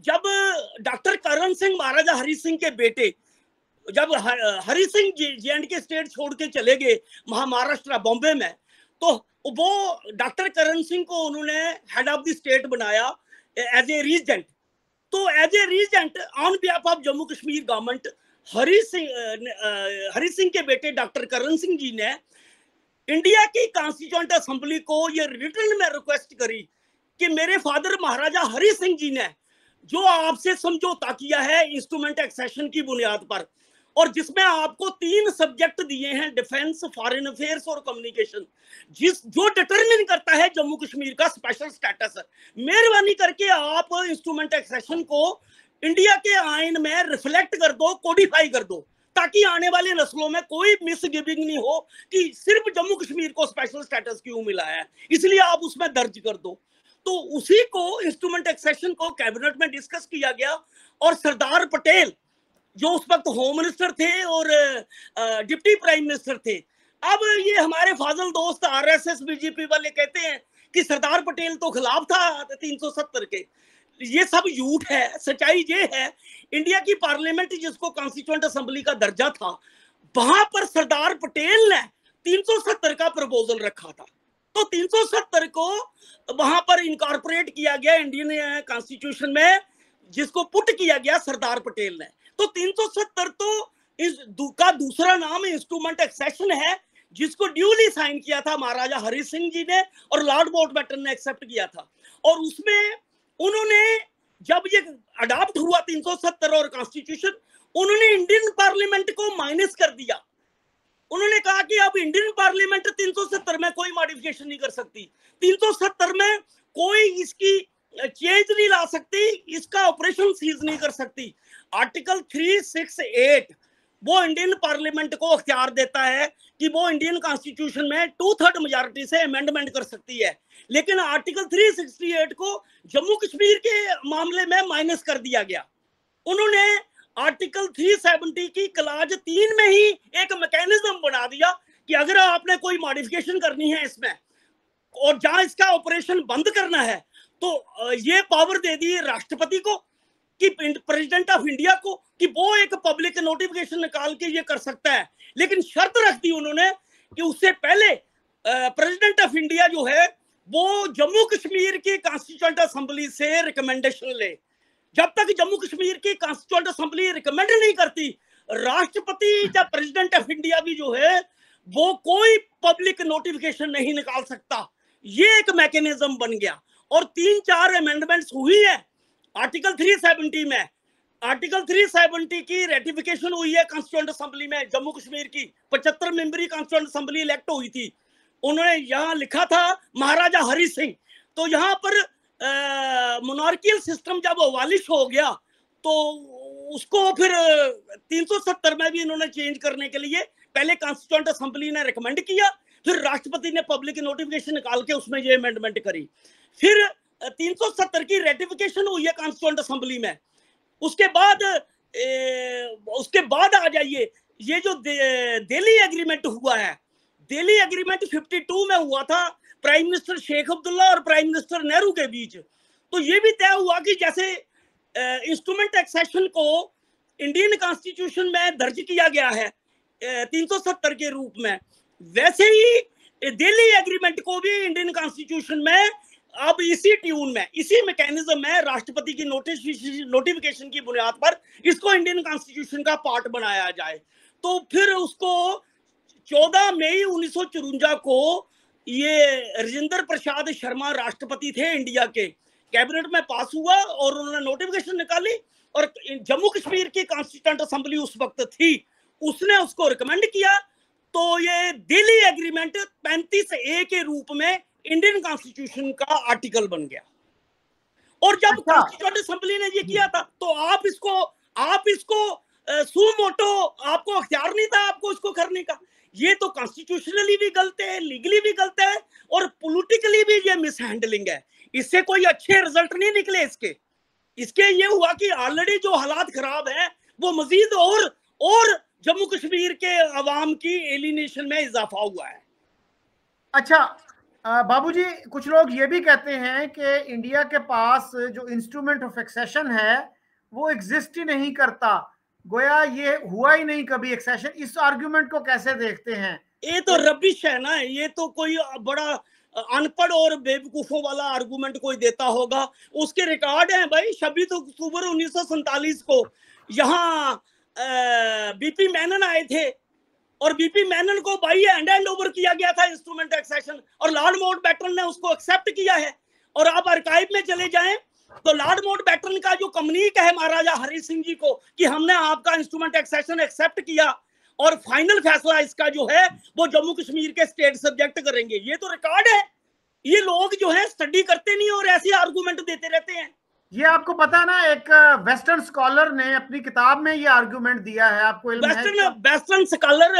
जब डॉक्टर करण सिंह महाराजा हरि सिंह के बेटे, जब हरि सिंह J&K स्टेट छोड़ के चले गए महाराष्ट्र बॉम्बे में, तो वो डॉक्टर करण सिंह को उन्होंने हेड ऑफ द स्टेट बनाया एज ए रीजेंट। तो as a regent on behalf of Jammu Kashmir government Hari Singh के बेटे डॉक्टर करण सिंह जी ने इंडिया की कॉन्स्टिट्यूएंट असेंबली को ये रिटर्न में रिक्वेस्ट करी कि मेरे फादर महाराजा हरि सिंह जी ने जो आपसे समझौता किया है इंस्ट्रूमेंट एक्सेशन की बुनियाद पर, और जिसमें आपको 3 सब्जेक्ट दिए हैं, डिफेंस, फॉरेन अफेयर्स और कम्युनिकेशन, जो डिटरमिन करता है जम्मू कश्मीर का स्पेशल स्टेटस, मेहरबानी करके आप इंस्ट्रूमेंट एक्सेशन को इंडिया के आइन में रिफ्लेक्ट कर दो, कोडिफाई कर दो, ताकि आने वाली नस्लों में कोई मिसगिविंग नहीं हो कि सिर्फ जम्मू कश्मीर को स्पेशल स्टेटस क्यों मिला है, इसलिए आप उसमें दर्ज कर दो। तो उसी को इंस्ट्रूमेंट एक्सेशन को कैबिनेट में डिस्कस किया गया और सरदार पटेल जो उस वक्त होम मिनिस्टर थे और डिप्टी प्राइम मिनिस्टर थे, अब ये हमारे फाजल दोस्त आरएसएस बीजेपी वाले कहते हैं कि सरदार पटेल तो खिलाफ था 370 के। ये सब झूठ है। सच्चाई ये है, इंडिया की पार्लियामेंट जिसको कॉन्स्टिट्यूएंट असेंबली का दर्जा था, वहां पर सरदार पटेल ने 370 का प्रपोजल रखा था। तो 370 को वहां पर इनकॉर्पोरेट किया गया इंडियन कॉन्स्टिट्यूशन में, जिसको पुट किया गया सरदार पटेल ने। तो 370 तो इस का दूसरा नाम इंस्ट्रूमेंट एक्सेशन है, जिसको ड्यूली साइन किया था महाराजा हरि सिंह जी ने और लॉर्ड माउंटबेटन ने एक्सेप्ट किया था। और उसमें उन्होंने जब ये अडॉप्ट हुआ 370 और कॉन्स्टिट्यूशन, उन्होंने इंडियन पार्लियामेंट को माइनस कर दिया। उन्होंने कहा कि अब इंडियन पार्लियामेंट 370 में कोई मॉडिफिकेशन नहीं कर सकती, 370 में कोई इसकी चेंज नहीं ला सकती, इसका ऑपरेशन सीज नहीं कर सकती। आर्टिकल 368 वो इंडियन पार्लियामेंट को अख्तियार देता है कि वो इंडियन कॉन्स्टिट्यूशन में 2/3 मेजॉरिटी से अमेंडमेंट कर सकती है। लेकिन आर्टिकल 368 को जम्मू कश्मीर के मामले में माइनस कर दिया गया। उन्होंने आर्टिकल 370 की क्लाज 3 में ही एक मैकेनिज्म बना दिया कि अगर आपने कोई मॉडिफिकेशन करनी है इसमें और जहां इसका ऑपरेशन बंद करना है, तो ये पावर दे दी राष्ट्रपति को कि प्रेसिडेंट ऑफ इंडिया को कि वो एक पब्लिक नोटिफिकेशन निकाल के ये कर सकता है। लेकिन शर्त रख दी उन्होंने कि उससे पहले प्रेसिडेंट ऑफ इंडिया जो है वो जम्मू कश्मीर की कॉन्स्टिट्यूएंट असेंबली से रिकमेंडेशन ले। जब तक जम्मू कश्मीर की कॉन्स्टिट्यूएंट असेंबली रिकमेंड नहीं करती, राष्ट्रपति या प्रेसिडेंट ऑफ इंडिया भी जो है वो कोई पब्लिक नोटिफिकेशन नहीं निकाल सकता। ये एक मैकेनिज्म बन गया और 3-4 अमेंडमेंट्स हुई है आर्टिकल 370 में। आर्टिकल 370 की रेटिफिकेशन हुई है कॉन्स्टिट्यूएंट असेंबली में। जम्मू कश्मीर की 75 मेंबरी कॉन्स्टिट्यूएंट असेंबली इलेक्ट हुई थी। उन्होंने यहाँ लिखा था महाराजा हरि सिंह। तो यहाँ पर मोनार्कियल सिस्टम जब अबालिश हो गया तो उसको फिर 370 में भी इन्होंने चेंज करने के लिए पहले कॉन्स्टिट्यूएंट असेंबली ने रिकमेंड किया, फिर राष्ट्रपति ने पब्लिक नोटिफिकेशन निकाल के उसमें ये अमेंडमेंट करी। फिर 370 की रेटिफिकेशन हुई है कॉन्स्टिट्यूएंट असेंबली में। उसके बाद आ जाइए, ये जो दिल्ली एग्रीमेंट हुआ है, दिल्ली एग्रीमेंट 52 में हुआ था प्राइम मिनिस्टर शेख अब्दुल्ला और प्राइम मिनिस्टर नेहरू के बीच। तो ये भी तय हुआ कि जैसे इंस्ट्रूमेंट एक्सेशन को इंडियन कॉन्स्टिट्यूशन में दर्ज किया गया है 370 के रूप में, वैसे ही दिल्ली एग्रीमेंट को भी इंडियन कॉन्स्टिट्यूशन में अब इसी ट्यून में, इसी मैकेनिज्म में राष्ट्रपति की नोटिफिकेशन की बुनियाद पर इसको इंडियन कॉन्स्टिट्यूशन का पार्ट बनाया जाए। तो फिर उसको 14 मई 1954 को ये राजेंद्र प्रसाद शर्मा राष्ट्रपति थे इंडिया के, कैबिनेट में पास हुआ और उन्होंने नोटिफिकेशन निकाली और जम्मू कश्मीर की कॉन्स्टिट्यूएंट असेंबली उस वक्त थी, उसने उसको रिकमेंड किया। तो ये दिल्ली एग्रीमेंट 35A के रूप में इंडियन कॉन्स्टिट्यूशन का आर्टिकल बन गया। और जब कॉन्स्टिट्यूएंट असेंबली ने ये किया था तो आप इसको सुमोटो, आपको अख्तियार नहीं था आपको इसको करने का। ये तो कॉन्स्टिट्यूशनली भी गलत है, लीगली भी गलत है और पॉलिटिकली भी ये मिसहैंडलिंग है। इससे कोई अच्छे रिजल्ट नहीं निकले इसके ये हुआ कि ऑलरेडी जो हालात खराब है वो मजीद और जम्मू कश्मीर के अवाम की एलिनेशन में इजाफा हुआ है। अच्छा बाबूजी, कुछ लोग ये भी कहते हैं कि इंडिया के पास जो इंस्ट्रूमेंट ऑफ एक्सेशन है वो एग्जिस्ट ही नहीं करता, गोया ये हुआ ही नहीं कभी एक्सेशन। इस आर्गुमेंट को कैसे देखते हैं? ये तो रबिश है ना, ये तो कोई बड़ा अनपढ़ और बेवकूफों वाला आर्गुमेंट कोई देता होगा। उसके रिकॉर्ड हैं भाई। 26 अक्टूबर 1947 को यहाँ बीपी मेनन आए थे और बीपी मेनन को बाई हैंड ओवर किया गया था इंस्ट्रूमेंट एक्सेशन और लॉर्ड माउंटबेटन ने उसको एक्सेप्ट किया है। और आप आर्काइव में चले जाएं तो लॉर्ड माउंटबेटन का जो कम्युनिक है महाराजा हरि सिंह जी को कि हमने आपका इंस्ट्रूमेंट एक्सेशन एक्सेप्ट किया और फाइनल फैसला इसका जो है वो जम्मू कश्मीर के स्टेट सब्जेक्ट करेंगे, ये तो रिकॉर्ड है। ये लोग जो है स्टडी करते नहीं और ऐसे आर्गुमेंट देते रहते हैं। ये आपको पता ना, एक वेस्टर्न स्कॉलर ने अपनी किताब में ये आर्गुमेंट दिया है, आपको इल्म है? वेस्टर्न स्कॉलर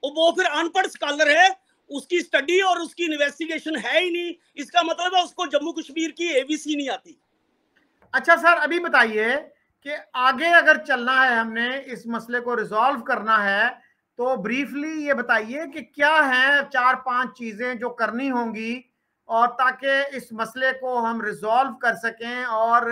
वो फिर अनपढ़ स्कॉलर है, उसकी स्टडी और उसकी इन्वेस्टिगेशन है ही नहीं। इसका मतलब है उसको जम्मू कश्मीर की एबीसी नहीं आती। अच्छा सर, अभी बताइए कि आगे अगर चलना है, हमने इस मसले को रिजॉल्व करना है, तो ब्रीफली ये बताइए कि क्या है 4-5 चीजें जो करनी होंगी और ताकि इस मसले को हम रिजॉल्व कर सकें और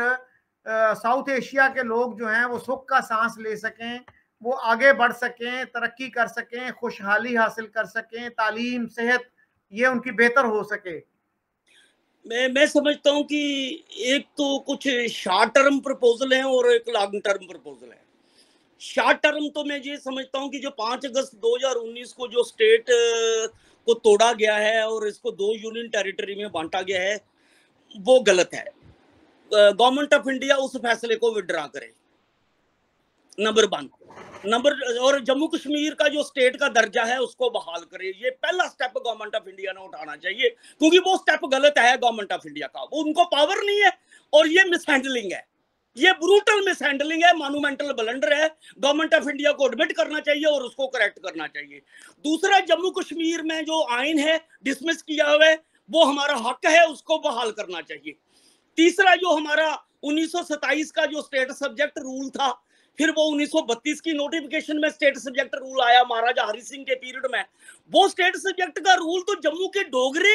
साउथ एशिया के लोग जो हैं वो सुख का सांस ले सकें, वो आगे बढ़ सकें, तरक्की कर सकें, खुशहाली हासिल कर सकें, तालीम, सेहत ये उनकी बेहतर हो सके? मैं समझता हूँ कि एक तो कुछ शॉर्ट टर्म प्रपोजल है और एक लॉन्ग टर्म प्रपोजल है। शॉर्ट टर्म तो मैं ये समझता हूँ कि जो 5 अगस्त 2019 को जो स्टेट को तोड़ा गया है और इसको 2 यूनियन टेरिटरी में बांटा गया है, वो गलत है। गवर्नमेंट ऑफ इंडिया उस फैसले को विड्रॉ करे, नंबर 1। और जम्मू कश्मीर का जो स्टेट का दर्जा है उसको बहाल करे। ये पहला स्टेप गवर्नमेंट ऑफ इंडिया ने उठाना चाहिए, क्योंकि वो स्टेप गलत है गवर्नमेंट ऑफ इंडिया का। वो उनको पावर नहीं है और ये मिसहैंडलिंग है, ये ब्रूटल मिसहैंडलिंग है, मॉन्यूमेंटल ब्लंडर है। गवर्नमेंट ऑफ इंडिया को एडमिट करना चाहिए और उसको करेक्ट करना चाहिए। दूसरा, जम्मू कश्मीर में जो आइन है डिसमिस किया हुआ है, वो हमारा हक है, उसको बहाल करना चाहिए। तीसरा, जो हमारा 1927 का जो स्टेट सब्जेक्ट रूल था, फिर वो 1932 की नोटिफिकेशन में स्टेट सब्जेक्ट रूल आया महाराजा हरि सिंह के पीरियड में। वो स्टेट सब्जेक्ट का रूल तो जम्मू के डोगरे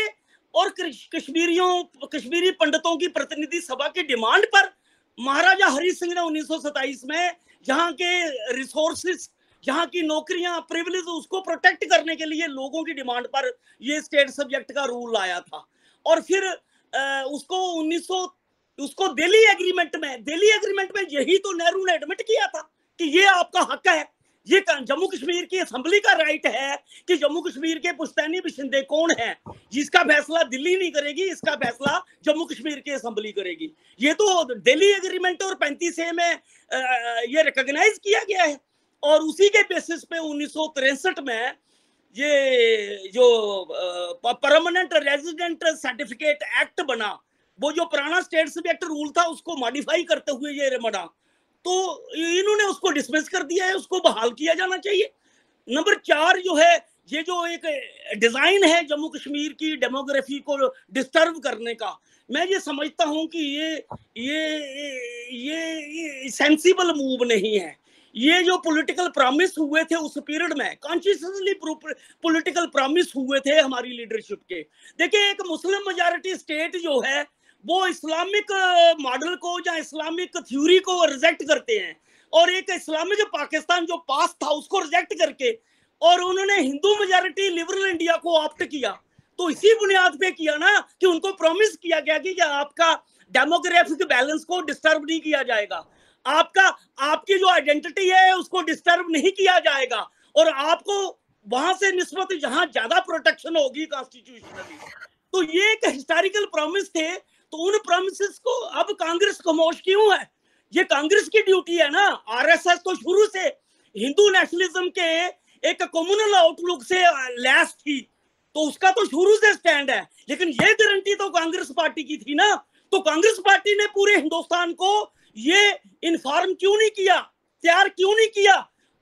और कश्मीरी पंडितों की प्रतिनिधि सभा की डिमांड पर महाराजा हरि सिंह ने 1927 में यहाँ के रिसोर्सेस, यहाँ की नौकरियां, प्रिविलेज, उसको प्रोटेक्ट करने के लिए लोगों की डिमांड पर ये स्टेट सब्जेक्ट का रूल आया था। और फिर उसको दिल्ली एग्रीमेंट में यही तो नेहरू ने एडमिट किया था कि ये आपका हक है। ये जम्मू कश्मीर की असेंबली का राइट है कि जम्मू कश्मीर के पुश्तैनी बाशिंदे कौन है, जिसका फैसला दिल्ली नहीं करेगी, इसका फैसला जम्मू कश्मीर की असेंबली करेगी। ये तो दिल्ली एग्रीमेंट और 35A में ये रिकॉग्नाइज किया गया है। और उसी के बेसिस पे 1963 में ये जो परमानेंट रेजिडेंट सर्टिफिकेट एक्ट बना, वो जो पुराना स्टेट सब्जेक्ट रूल था उसको मॉडिफाई करते हुए ये बना, तो इन्होंने उसको डिसमिस कर दिया है, उसको बहाल किया जाना चाहिए। नंबर 4 जो है, ये जो एक डिजाइन है जम्मू कश्मीर की डेमोग्राफी को डिस्टर्ब करने का, मैं ये समझता हूं कि ये सेंसिबल मूव नहीं है। ये जो पॉलिटिकल प्रॉमिस हुए थे उस पीरियड में, कॉन्शियसली पॉलिटिकल प्रॉमिस हुए थे हमारी लीडरशिप के। देखिए, एक मुस्लिम मेजॉरिटी स्टेट जो है वो इस्लामिक मॉडल को या इस्लामिक थ्योरी को रिजेक्ट करते हैं, और एक इस्लामिक पाकिस्तान जो पास था उसको रिजेक्ट करके, और उन्होंने हिंदू मेजॉरिटी लिबरल इंडिया को ऑप्ट किया। तो इसी बुनियाद पे किया ना कि उनको प्रॉमिस किया गया कि आपका डेमोग्राफिक बैलेंस को डिस्टर्ब नहीं किया जाएगा, आपकी जो आइडेंटिटी है उसको डिस्टर्ब नहीं किया जाएगा, और आपको वहां से निस्बत जहां ज्यादा प्रोटेक्शन होगी कॉन्स्टिट्यूशनली। तो ये एक हिस्टोरिकल प्रॉमिस थे। तो उन प्रॉमिसेस को अब कांग्रेस खामोश क्यों है? ये कांग्रेस की ड्यूटी है ना। आरएसएस तो शुरू से हिंदू नेशनलिज्म के एक कम्युनल आउटलुक से लैस थी, तो उसका तो शुरू से स्टैंड है, लेकिन ये गारंटी तो कांग्रेस पार्टी की थी ना। तो कांग्रेस पार्टी ने पूरे हिंदुस्तान को ये इन्फॉर्म क्यों नहीं किया, तैयार क्यों नहीं किया?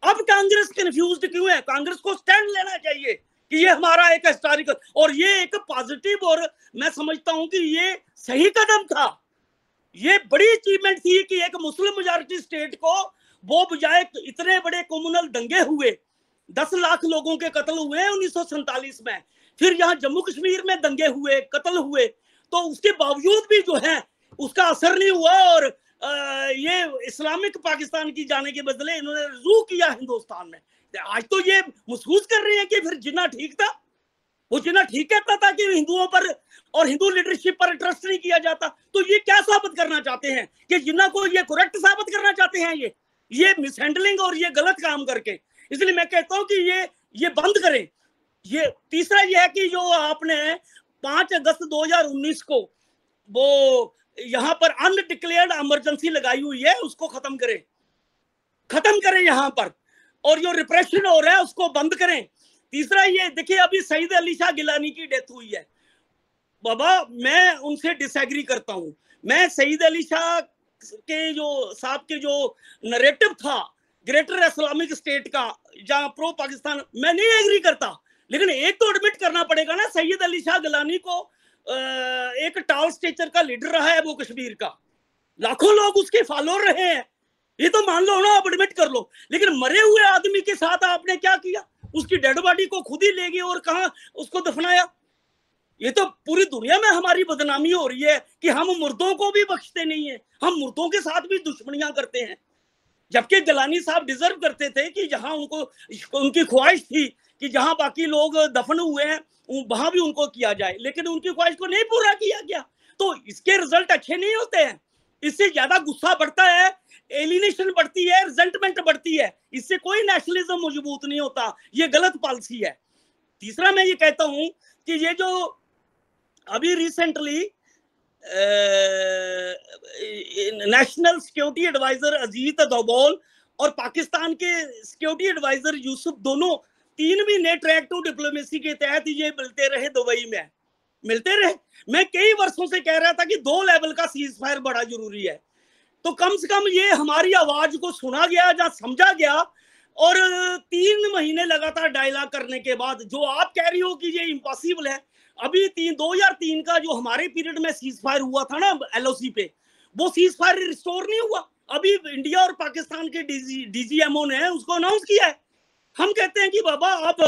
अब कांग्रेस कंफ्यूज्ड क्यों है? कांग्रेस को स्टैंड लेना चाहिए कि ये हमारा एक हिस्टोरिकल, और ये एक पॉजिटिव, और मैं समझता हूं कि ये सही कदम था। ये बड़ी अचीवमेंट थी कि एक मुस्लिम मेजॉरिटी स्टेट को, वो बजाय इतने बड़े कम्युनल दंगे हुए, 10 लाख लोगों के कत्ल हुए 1947 में, फिर यहाँ जम्मू कश्मीर में दंगे हुए, कत्ल हुए, तो उसके बावजूद भी जो है उसका असर नहीं हुआ, और ये इस्लामिक पाकिस्तान की जाने के बदले इन्होंने रुजू किया हिंदुस्तान में। आज तो ये महसूस कर रहे हैं कि फिर जिन्ना ठीक था, वो जिन्ना ठीक कहता था कि हिंदुओं पर और हिंदू लीडरशिप पर ट्रस्ट नहीं किया जाता। तो ये क्या साबित करना चाहते हैं कि जिन्ना को ये करेक्ट साबित करना चाहते हैं, ये मिसहैंडलिंग और ये गलत काम करके। इसलिए मैं कहता हूं कि ये बंद करें। ये तीसरा ये है कि जो आपने 5 अगस्त 2019 को वो यहाँ पर अनडिक्लेयर्ड इमरजेंसी लगाई हुई है, उसको खत्म करें यहाँ पर, और जो रिप्रेशन हो रहा है उसको बंद करें। तीसरा ये देखिए, अभी सईद अली शाह गिलानी की डेथ हुई है। बाबा, मैं उनसे डिसएग्री करता हूं। मैं सईद अली शाह के जो साहब के जो नरेटिव था ग्रेटर इस्लामिक स्टेट का, जहां प्रो पाकिस्तान, मैं नहीं एग्री करता, लेकिन एक तो एडमिट करना पड़ेगा ना, सैयद अली शाह गिलानी को एक टॉल स्टेचर का लीडर रहा है वो कश्मीर का, लाखों लोग उसके फॉलोअर रहे हैं, ये तो मान लो ना, आप एडमिट कर लो। लेकिन मरे हुए आदमी के साथ आपने क्या किया? उसकी डेड बॉडी को खुद ही ले गए और कहां उसको दफनाया। ये तो पूरी दुनिया में हमारी बदनामी हो रही है कि हम मुर्दों को भी बख्शते नहीं है, हम मुर्दों के साथ भी दुश्मनियां करते हैं। जबकि गिलानी साहब डिजर्व करते थे कि जहां उनको, उनकी ख्वाहिश थी कि जहां बाकी लोग दफन हुए हैं वहां भी उनको किया जाए, लेकिन उनकी ख्वाहिश को नहीं पूरा किया गया। तो इसके रिजल्ट अच्छे नहीं होते हैं, इससे ज्यादा गुस्सा बढ़ता है, एलिनेशन बढ़ती है, रिजल्टमेंट बढ़ती है, इससे कोई नेशनलिज्म मजबूत नहीं होता, ये गलत पॉलिसी है। तीसरा मैं ये कहता हूं कि ये जो अभी recently national security advisor Ajit Doval और पाकिस्तान के सिक्योरिटी एडवाइजर यूसुफ, दोनों 3 महीने ट्रैक टू डिप्लोमेसी के तहत ये मिलते रहे, दुबई में मिलते रहे। मैं कई वर्षों से कह रहा था कि 2 लेवल का सीज फायर बड़ा जरूरी है, तो कम से कम ये हमारी आवाज को सुना गया या समझा गया। और 3 महीने लगातार डायलॉग करने के बाद जो आप कह रही हो कि ये इम्पॉसिबल है, अभी 2003 का जो हमारे पीरियड में सीज फायर हुआ था ना LOC पे, वो सीज फायर रिस्टोर नहीं हुआ। अभी इंडिया और पाकिस्तान के DGMO ने उसको अनाउंस किया है। हम कहते हैं कि बाबा आप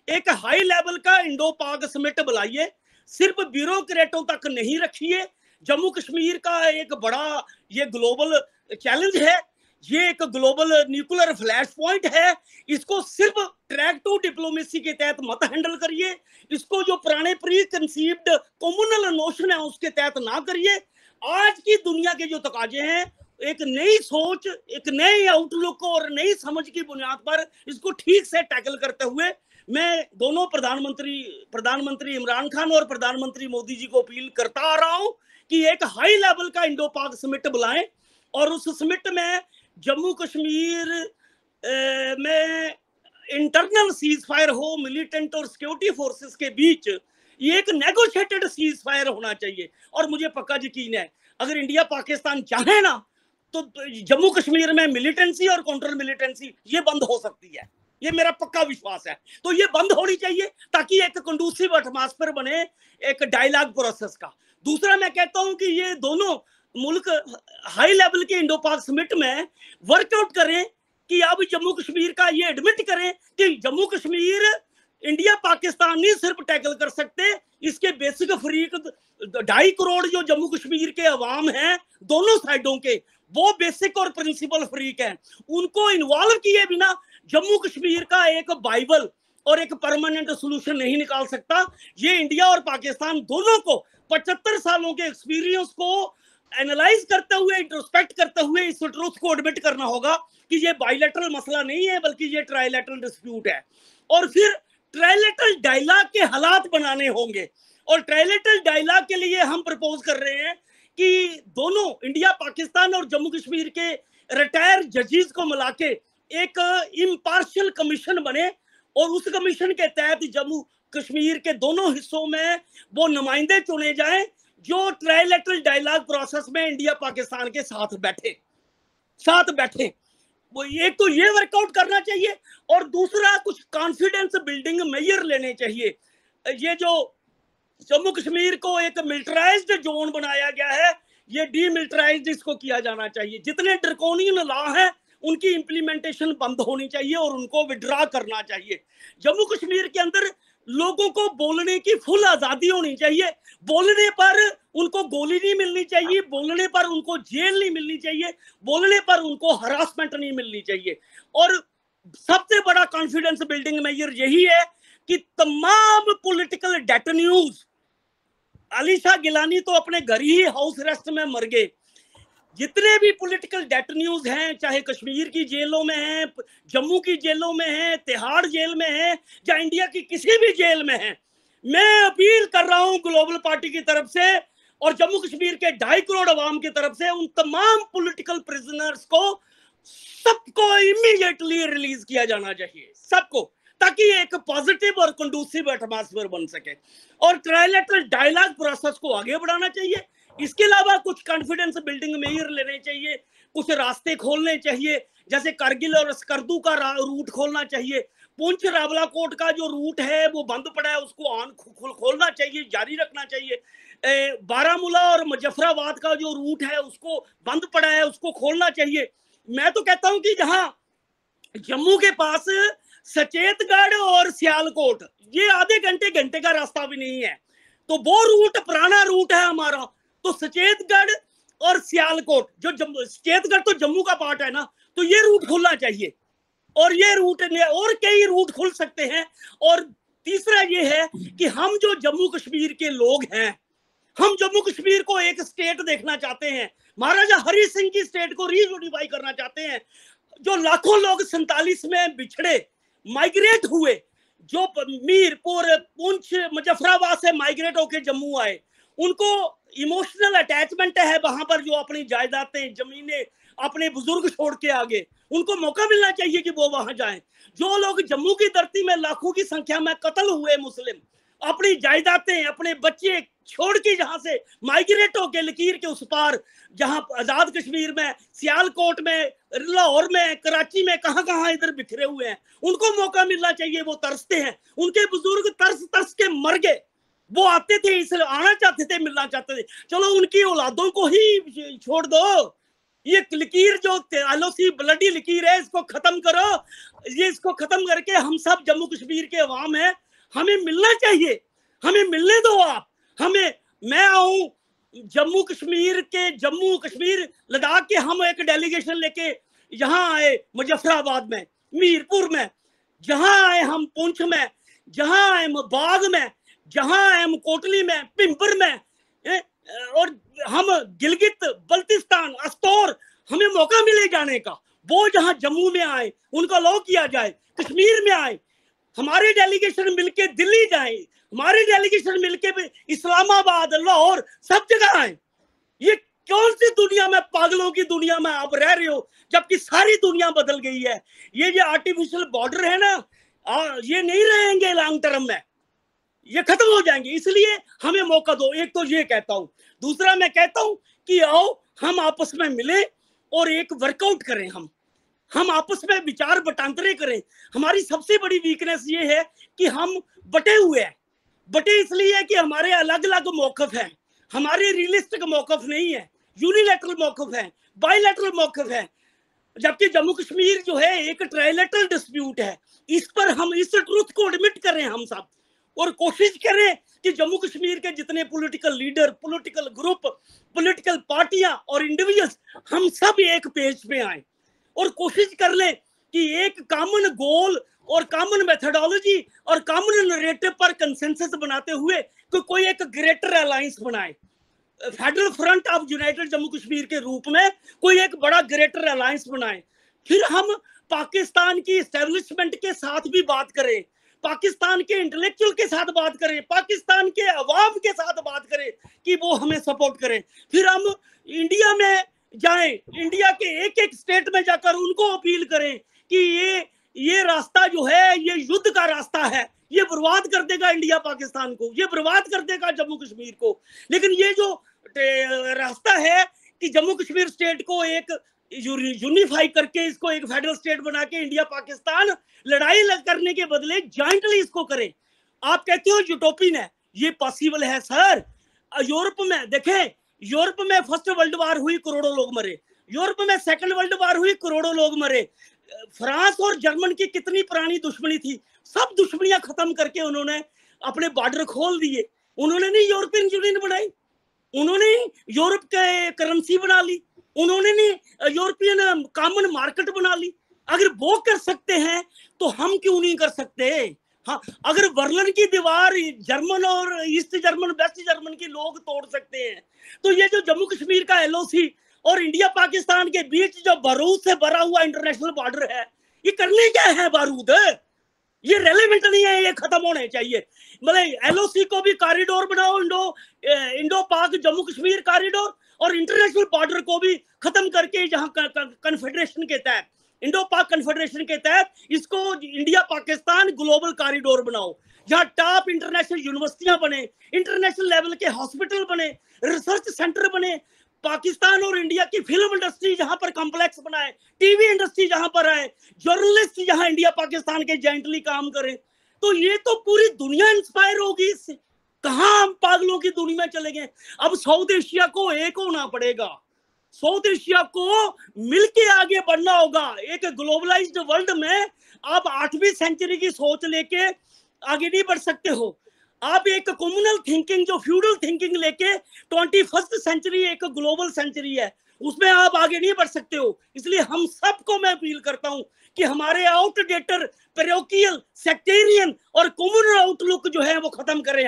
एक हाई लेवल का इंडो पाक समिट बुलाइए, सिर्फ ब्यूरोक्रेटों तक नहीं रखिए। जम्मू कश्मीर का एक बड़ा ये ग्लोबल चैलेंज है, ये एक ग्लोबल न्यूक्लियर फ्लैश पॉइंट है, इसको सिर्फ ट्रैक टू डिप्लोमेसी के तहत मत हैंडल करिए, इसको जो पुराने प्री कंसीव्ड कम्युनल नोशन है उसके तहत ना करिए। आज की दुनिया के जो तकाजे हैं, एक नई सोच, एक नई आउटलुक और नई समझ की बुनियाद पर इसको ठीक से टैकल करते हुए मैं दोनों प्रधानमंत्री इमरान खान और प्रधानमंत्री मोदी जी को अपील करता आ रहा हूं कि एक हाई लेवल का इंडो पाक समिट बुलाएं और उस समिट में जम्मू कश्मीर में इंटरनल सीज फायर हो, मिलिटेंट और सिक्योरिटी फोर्सेस के बीच ये एक नेगोशिएटेड सीज फायर होना चाहिए। और मुझे पक्का यकीन है अगर इंडिया पाकिस्तान चाहे ना तो जम्मू कश्मीर में मिलिटेंसी और काउंटर मिलिटेंसी ये बंद हो सकती है, ये मेरा पक्का विश्वास है। तो ये बंद होनी चाहिए ताकि एक कंडूसिव एटमॉस्फेयर बने एक डायलॉग प्रोसेस का। दूसरा मैं कहता हूं कि ये दोनों मुल्क हाई लेवल के इंडो पाक समिट में वर्कआउट करें कि अब जम्मू कश्मीर का ये एडमिट करें कि जम्मू कश्मीर इंडिया पाकिस्तान नहीं सिर्फ टैकल कर सकते, इसके बेसिक फरीक 2.5 करोड़ जो जम्मू कश्मीर के अवाम हैं दोनों साइडों के, वो बेसिक और प्रिंसिपल फरीक हैं, उनको इन्वॉल्व किए बिना जम्मू कश्मीर का एक बाइबल और एक परमानेंट सोल्यूशन नहीं निकाल सकता। ये इंडिया और पाकिस्तान दोनों को 75 सालों के एक्सपीरियंस को एनालाइज करते हुए, इंट्रोस्पेक्ट करते हुए इस ट्रूथ को एडमिट करना होगा कि ये बाइलेटरल मसला नहीं है बल्कि ये ट्राइलेटरल डिस्प्यूट है। और फिर ट्राइलेटरल डायलॉग के हालात बनाने होंगे, और ट्राइलेटरल डायलॉग के लिए हम प्रपोज कर रहे हैं कि दोनों इंडिया पाकिस्तान और जम्मू कश्मीर के रिटायर जजेस को मिला के एक इम्पार्शियल कमीशन बने और उस कमीशन के तहत जम्मू कश्मीर के दोनों हिस्सों में वो नुमाइंदे चुने जाएं जो ट्राइलेटरल डायलॉग प्रोसेस में इंडिया पाकिस्तान के साथ बैठे। वो एक तो ये वर्कआउट करना चाहिए और दूसरा कुछ कॉन्फिडेंस बिल्डिंग मेजर लेने चाहिए। ये जो जम्मू कश्मीर को एक मिलिटराइज्ड जोन बनाया गया है, ये डीमिलिटराइज्ड इसको किया जाना चाहिए। जितने ड्रकोनियन लॉ हैं उनकी इंप्लीमेंटेशन बंद होनी चाहिए और उनको विड्रॉ करना चाहिए। जम्मू कश्मीर के अंदर लोगों को बोलने की फुल आजादी होनी चाहिए, बोलने पर उनको गोली नहीं मिलनी चाहिए, बोलने पर उनको जेल नहीं मिलनी चाहिए, बोलने पर उनको हरासमेंट नहीं मिलनी चाहिए। और सबसे बड़ा कॉन्फिडेंस बिल्डिंग मेजर यही है कि तमाम पॉलिटिकल डेटेन्यूज, अलीशा गिलानी तो अपने घर ही हाउस अरेस्ट में मर गए, जितने भी पॉलिटिकल डेटेन्यूज हैं चाहे कश्मीर की जेलों में हैं, जम्मू की जेलों में हैं, तिहाड़ जेल में हैं या इंडिया की किसी भी जेल में हैं, मैं अपील कर रहा हूं ग्लोबल पार्टी की तरफ से और जम्मू कश्मीर के 2.5 करोड़ अवाम की तरफ से उन तमाम पॉलिटिकल प्रिजनर्स को सबको इमीडिएटली रिलीज किया जाना चाहिए, सबको, ताकि एक पॉजिटिव और कंडूसिव एटमॉस्फेयर बन सके। और ट्राइलेटरल डायलॉग प्रोसेस को आगे बढ़ाना चाहिए। इसके अलावा कुछ कॉन्फिडेंस बिल्डिंग मेजर लेने चाहिए, कुछ रास्ते खोलने चाहिए, जैसे करगिल और स्कर्दू का रूट खोलना चाहिए, पुंछ रावलाकोट का जो रूट है वो बंद पड़ा है उसको खोलना चाहिए, जारी रखना चाहिए, बारामूला और मुजफ्फराबाद का जो रूट है उसको बंद पड़ा है उसको खोलना चाहिए। मैं तो कहता हूं कि जहां जम्मू के पास सचेतगढ़ और सियालकोट ये आधे घंटे का रास्ता भी नहीं है, तो वो रूट पुराना रूट है हमारा, तो सचेतगढ़ और सियालकोट, जो सचेतगढ़ तो जम्मू का पार्ट है ना, तो ये रूट खुलना चाहिए, और ये रूट और कई रूट खुल सकते हैं। और तीसरा ये है कि हम जो जम्मू कश्मीर के लोग हैं, हम जम्मू कश्मीर को एक स्टेट देखना चाहते हैं, महाराजा हरि सिंह की स्टेट को रीयूनिफाई करना चाहते हैं। जो लाखों लोग 47 में बिछड़े, माइग्रेट हुए, जो मीरपुर, पुंछ, मुजफ्फराबाद से माइग्रेट होकर जम्मू आए, उनको इमोशनल अटैचमेंट है वहां पर, जो अपनी जायदादें, जमीनें, अपने बुजुर्ग छोड़ के आगे, उनको मौका मिलना चाहिए कि वो वहां जाएं। जो लोग जम्मू की धरती में लाखों की संख्या में कत्ल हुए मुस्लिम, अपनी जायदादें, अपने बच्चे छोड़ के जहां से माइग्रेट होके लकीर के उस पार, जहां आजाद कश्मीर में, सियालकोट में, लाहौर में, कराची में, कहां कहां इधर बिखरे हुए हैं, उनको मौका मिलना चाहिए। वो तरसते हैं, उनके बुजुर्ग तरस तरस के मर गए, वो आते थे, इसलिए आना चाहते थे, मिलना चाहते थे। चलो उनकी औलादों को ही छोड़ दो, ये लकीर जो LOC ब्लडी लकीर है, इसको खत्म करो। ये इसको खत्म करके हम सब जम्मू कश्मीर के अवाम हैं, हमें मिलना चाहिए, हमें मिलने दो आप हमें। मैं आऊं जम्मू कश्मीर के, जम्मू कश्मीर लद्दाख के, हम एक डेलीगेशन लेके यहाँ आए, मुजफ्फराबाद में, मीरपुर में, जहां आए हम पुंछ में, जहां आए बाग में, जहां आए हम कोटली में, पिंपर में, और हम गिलगित बल्तिस्तान, अस्तौर, हमें मौका मिले जाने का। वो जहां जम्मू में आए उनका लॉ किया जाए, कश्मीर में आए, हमारे डेलीगेशन मिलके दिल्ली जाए, हमारे डेलीगेशन मिलके इस्लामाबाद, लाहौर, सब जगह आए। ये कौन सी दुनिया में, पागलों की दुनिया में आप रह रहे हो, जबकि सारी दुनिया बदल गई है। ये जो आर्टिफिशियल बॉर्डर है ना, ये नहीं रहेंगे लॉन्ग टर्म में, ये खत्म हो जाएंगे। इसलिए हमें मौका दो, एक तो ये कहता हूं। दूसरा मैं कहता हूं कि आओ हम आपस में मिले और एक वर्कआउट करें, हम आपस में विचार बटांतरे करें। हमारी सबसे बड़ी वीकनेस ये है कि हम बटे हुए हैं। बटे इसलिए है कि हमारे अलग अलग मौकफ हैं, हमारे रियलिस्टिक मौकफ नहीं है, यूनिलैटरल मौकफ है, बायलैटरल मौकफ है। जबकि जम्मू कश्मीर जो है एक ट्राइलैटरल डिस्प्यूट है। इस पर हम इस ट्रुथ को एडमिट करें हम सब, और कोशिश करें कि जम्मू कश्मीर के जितने political leader, political group, political पार्टियां और इंडिविजुअल्स, हम सब एक पेज पे आए और कोशिश कर लें कि एक कॉमन गोल और कॉमन मेथोडोलॉजी और कॉमन नरेटिव पर कंसेंसस बनाते हुए कोई एक ग्रेटर अलायंस बनाए, federal front of United Jammu Kashmir के रूप में कोई एक बड़ा ग्रेटर अलायंस बनाए। फिर हम पाकिस्तान की एस्टेब्लिशमेंट के साथ भी बात करें, पाकिस्तान के इंटेलेक्चुअल के साथ बात करें, पाकिस्तान के अवाम के साथ बात करें कि वो हमें सपोर्ट करें। फिर हम इंडिया में जाएं, इंडिया के एक एक स्टेट में जाकर उनको अपील करें कि ये रास्ता जो है ये युद्ध का रास्ता है, ये बर्बाद कर देगा इंडिया पाकिस्तान को, ये बर्बाद कर देगा जम्मू कश्मीर को। लेकिन ये जो रास्ता है कि जम्मू कश्मीर स्टेट को एक यूनिफाई करके इसको एक फेडरल स्टेट बना के इंडिया पाकिस्तान लड़ाई करने के बदले जॉइंटली इसको करें। आप कहते हो यूटोपियन है, ये पॉसिबल है सर। यूरोप में देखें, यूरोप में फर्स्ट वर्ल्ड वार हुई, करोड़ों लोग मरे। यूरोप में सेकंड वर्ल्ड वार हुई, करोड़ों लोग मरे। फ्रांस और जर्मन की कितनी पुरानी दुश्मनी थी, सब दुश्मनियां खत्म करके उन्होंने अपने बॉर्डर खोल दिए। उन्होंने नहीं यूरोपियन यूनियन बनाई, उन्होंने यूरोप के करेंसी बना ली, उन्होंने नहीं यूरोपियन कॉमन मार्केट बना ली। अगर वो कर सकते हैं तो हम क्यों नहीं कर सकते? हाँ, अगर बर्लिन की दीवार जर्मन और ईस्ट जर्मन, वेस्ट जर्मन के लोग तोड़ सकते हैं, तो ये जो जम्मू कश्मीर का LOC और इंडिया पाकिस्तान के बीच जो बारूद से भरा हुआ इंटरनेशनल बॉर्डर है, ये करने क्या है? बारूद ये रेलेवेंट नहीं है, ये खत्म होने चाहिए। मतलब LOC को भी कॉरिडोर बनाओ, इंडो पाक जम्मू कश्मीर कॉरिडोर, और इंटरनेशनल बॉर्डर को भी खत्म करके जहां कन्फेडरेशन के तहत, इंडो पाक कन्फेडरेशन के तहत इसको इंडिया पाकिस्तान ग्लोबल कॉरिडोर बनाओ, जहां टॉप इंटरनेशनल यूनिवर्सिटियां बने, इंटरनेशनल लेवल के हॉस्पिटल बने, रिसर्च सेंटर बने। पाकिस्तान और इंडिया की फिल्म इंडस्ट्री जहां पर कॉम्प्लेक्स बनाए, टीवी इंडस्ट्री जहां पर आए, जर्नलिस्ट जहां इंडिया पाकिस्तान के जॉइंटली काम करें, तो ये तो पूरी दुनिया इंस्पायर होगी इससे। कहां हम पागलों की दुनिया में चले गए? अब साउथ एशिया को एक होना पड़ेगा, साउथ एशिया को मिलके आगे बढ़ना होगा। एक ग्लोबलाइज्ड वर्ल्ड में आप 8वीं सेंचुरी की सोच लेके आगे नहीं बढ़ सकते हो। आप एक कम्युनल थिंकिंग, जो फ्यूडल थिंकिंग लेके 21st सेंचुरी एक ग्लोबल सेंचुरी है, उसमें आप आगे नहीं बढ़ सकते हो। इसलिए हम सबको मैं अपील करता हूं कि हमारे आउटडेटेड, पैरोकियल, सेक्टेरियन और कम्युनल आउटलुक जो है वो खत्म करें।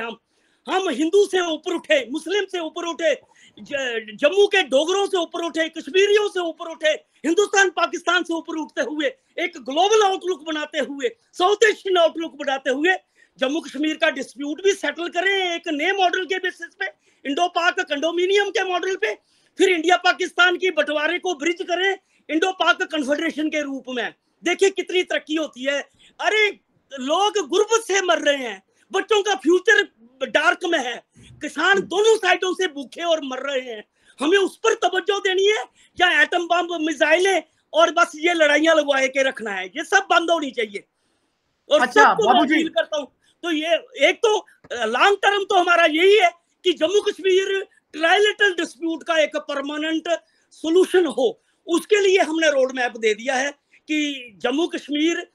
हम हिंदू से ऊपर उठे, मुस्लिम से ऊपर उठे, जम्मू के डोगरों से ऊपर उठे, कश्मीरियों से ऊपर उठे, हिंदुस्तान पाकिस्तान से ऊपर उठते हुए एक ग्लोबल आउटलुक बनाते हुए, साउथ एशियन आउटलुक बनाते हुए जम्मू कश्मीर का डिस्प्यूट भी सेटल करें एक नए मॉडल के बेसिस पे, इंडो पाक कंडोमिनियम के मॉडल पे। फिर इंडिया पाकिस्तान की बंटवारे को ब्रिज करें इंडो पाक कन्फेडरेशन के रूप में। देखिए कितनी तरक्की होती है। अरे लोग गुर्बत से मर रहे हैं, बच्चों का फ्यूचर डार्क में है, किसान दोनों साइडों से भूखे और मर रहे हैं। हमें उस पर तवज्जो देनी है या एटम बम, मिसाइलें और बस ये लड़ाइयां लगवाए के रखना है? ये सब बंद होनी चाहिए। और अच्छा सबको मैं अपील करता हूं, तो ये एक तो लॉन्ग टर्म तो हमारा यही है कि जम्मू कश्मीर ट्राइलेटरल डिस्प्यूट का एक परमानेंट सॉल्यूशन हो। उसके लिए हमने रोड मैप दे दिया है कि जम्मू कश्मीर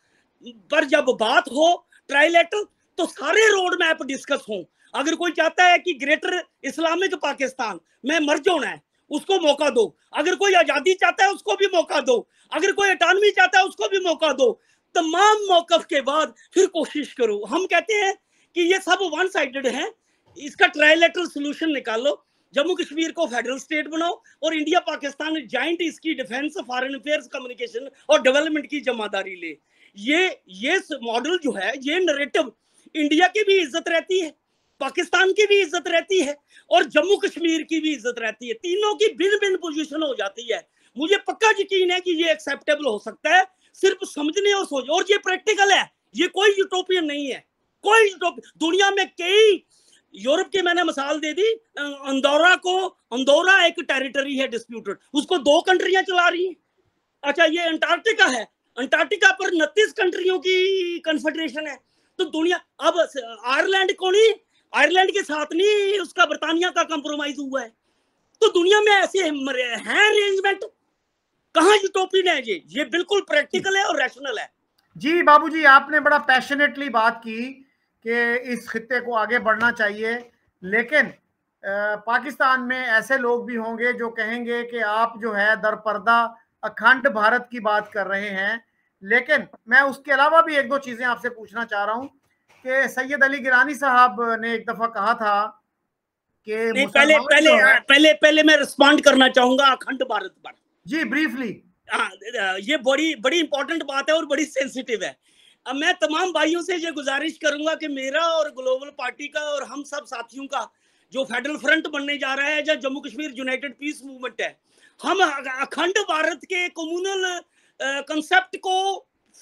पर जब बात हो ट्राइलेटरल तो सारे रोड मैप डिस्कस हों। अगर कोई चाहता है कि ग्रेटर इस्लामिक पाकिस्तान में मर्ज होना है, उसको मौका दो। अगर कोई आजादी चाहता है उसको भी मौका दो। अगर कोई ऑटोनॉमी चाहता है उसको भी मौका दो। तमाम मौकफ के बाद फिर कोशिश करो। हम कहते हैं कि ये सब वन साइडेड है, इसका ट्राइलेटरल सॉल्यूशन निकालो, जम्मू कश्मीर को फेडरल स्टेट बनाओ और इंडिया पाकिस्तान जॉइंट इसकी डिफेंस, फॉरेन अफेयर्स, कम्युनिकेशन और डेवलपमेंट की जिम्मेदारी ले। ये मॉडल जो है, ये नैरेटिव इंडिया की भी इज्जत रहती है, पाकिस्तान की भी इज्जत रहती है और जम्मू कश्मीर की भी इज्जत रहती है। तीनों की भिन्न भिन्न पोजीशन हो जाती है। मुझे पक्का यकीन है कि ये एक्सेप्टेबल हो सकता है, सिर्फ समझने और सोच, और ये प्रैक्टिकल है। ये कोई यूटोपियन नहीं है, कोई दुनिया में कई, यूरोप की मैंने मिसाल दे दी, अंदौरा एक टेरिटरी है डिस्प्यूटेड, उसको 2 कंट्रियां चला रही हैं। अच्छा ये अंटार्कटिका है, अंटार्कटिका पर 29 कंट्रियों की कन्फेडरेशन है। तो दुनिया अब आयरलैंड को नहीं, आयरलैंड के साथ नहीं उसका बर्तानिया का कंप्रोमाइज हुआ है। तो दुनिया में ऐसे हैं अरेंजमेंट, कहां यूटोपियन है? ये बिल्कुल प्रैक्टिकल है और रैशनल है। जी बाबूजी, आपने बड़ा पैशनेटली बात की कि इस खित्ते को आगे बढ़ना चाहिए, लेकिन पाकिस्तान में ऐसे लोग भी होंगे जो कहेंगे कि आप जो है दरपर्दा अखंड भारत की बात कर रहे हैं। लेकिन मैं उसके अलावा भी 1-2 चीजें आपसे पूछना चाह रहा हूं कि सैयद अली गिलानी साहब ने एक दफा कहा था कि पहले मैं रिस्पॉन्ड करना चाहूंगा अखंड भारत पर। जी ब्रीफली। ये बड़ी इंपॉर्टेंट बात है और बड़ी सेंसिटिव है। अब मैं तमाम भाइयों से ये गुजारिश करूंगा कि मेरा और ग्लोबल पार्टी का और हम सब साथियों का जो फेडरल फ्रंट बनने जा रहा है, जो Jammu Kashmir United piece movement है, हम अखंड भारत के कम्युनल कंसेप्ट को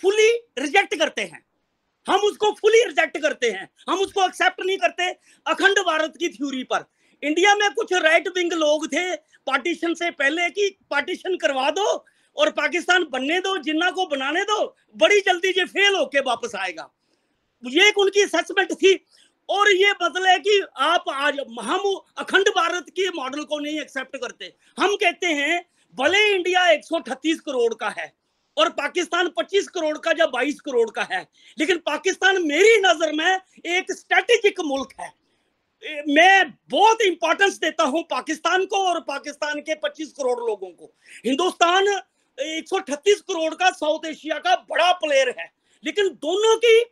फुली रिजेक्ट करते हैं। हम उसको फुली रिजेक्ट करते हैं, हम उसको एक्सेप्ट नहीं करते अखंड भारत की थ्योरी पर। इंडिया में कुछ राइट विंग लोग थे पार्टीशन से पहले कि पार्टीशन करवा दो और पाकिस्तान बनने दो, जिन्ना को बनाने दो, बड़ी जल्दी ये फेल होके वापस आएगा। ये एक उनकी असेसमेंट थी। और ये मतलब है कि आप आज हम अखंड भारत के मॉडल को नहीं एक्सेप्ट करते। हम कहते हैं भले इंडिया 138 करोड़ का है और पाकिस्तान 25 करोड़ का या 22 करोड़ का है, लेकिन पाकिस्तान मेरी नजर में एक स्ट्रेटेजिक मुल्क है। मैं बहुत इंपॉर्टेंस देता हूं पाकिस्तान को और पाकिस्तान के 25 करोड़ लोगों को। हिंदुस्तान 138 करोड़ का साउथ एशिया का बड़ा प्लेयर है, लेकिन दोनों की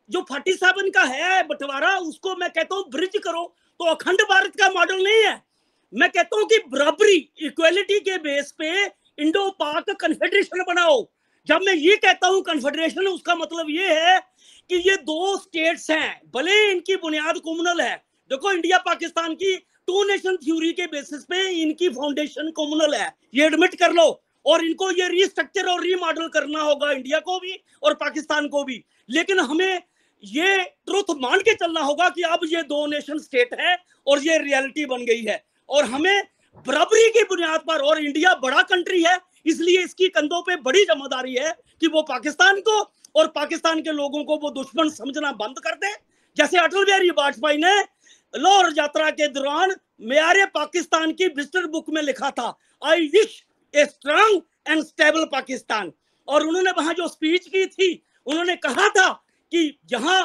जो 47 का है बंटवारा, उसको मैं कहता हूं ब्रिज करो। तो अखंड भारत का मॉडल नहीं है। मैं कहता हूं कि बराबरी, इक्वालिटी के बेस पे इंडो पाक कन्फेडरेशन बनाओ। जब मैं ये कहता हूं कन्फेडरेशन, उसका मतलब ये है कि ये 2 स्टेट्स हैं, भले इनकी बुनियाद कम्युनल है। देखो इंडिया पाकिस्तान की 2 नेशन थ्योरी के बेसिस पे इनकी फाउंडेशन कम्युनल है, ये एडमिट कर लो। और इनको ये रीस्ट्रक्चर और रीमॉडल करना होगा, इंडिया को भी और पाकिस्तान को भी। लेकिन हमें ये ट्रुथ मान के चलना होगा कि अब ये 2 नेशन स्टेट है और ये रियलिटी बन गई है और हमें बराबरी की बुनियाद पर, और इंडिया बड़ा कंट्री है इसलिए इसकी कंधों पे बड़ी जिम्मेदारी है कि वो पाकिस्तान को और पाकिस्तान के लोगों को वो दुश्मन समझना बंद कर दे। जैसे अटल बिहारी वाजपेयी ने लाहौर यात्रा के दौरान मेयारे पाकिस्तान की विजिटर बुक में लिखा था, I wish a strong and stable Pakistan. और उन्होंने वहां जो स्पीच की थी, उन्होंने कहा था कि जहां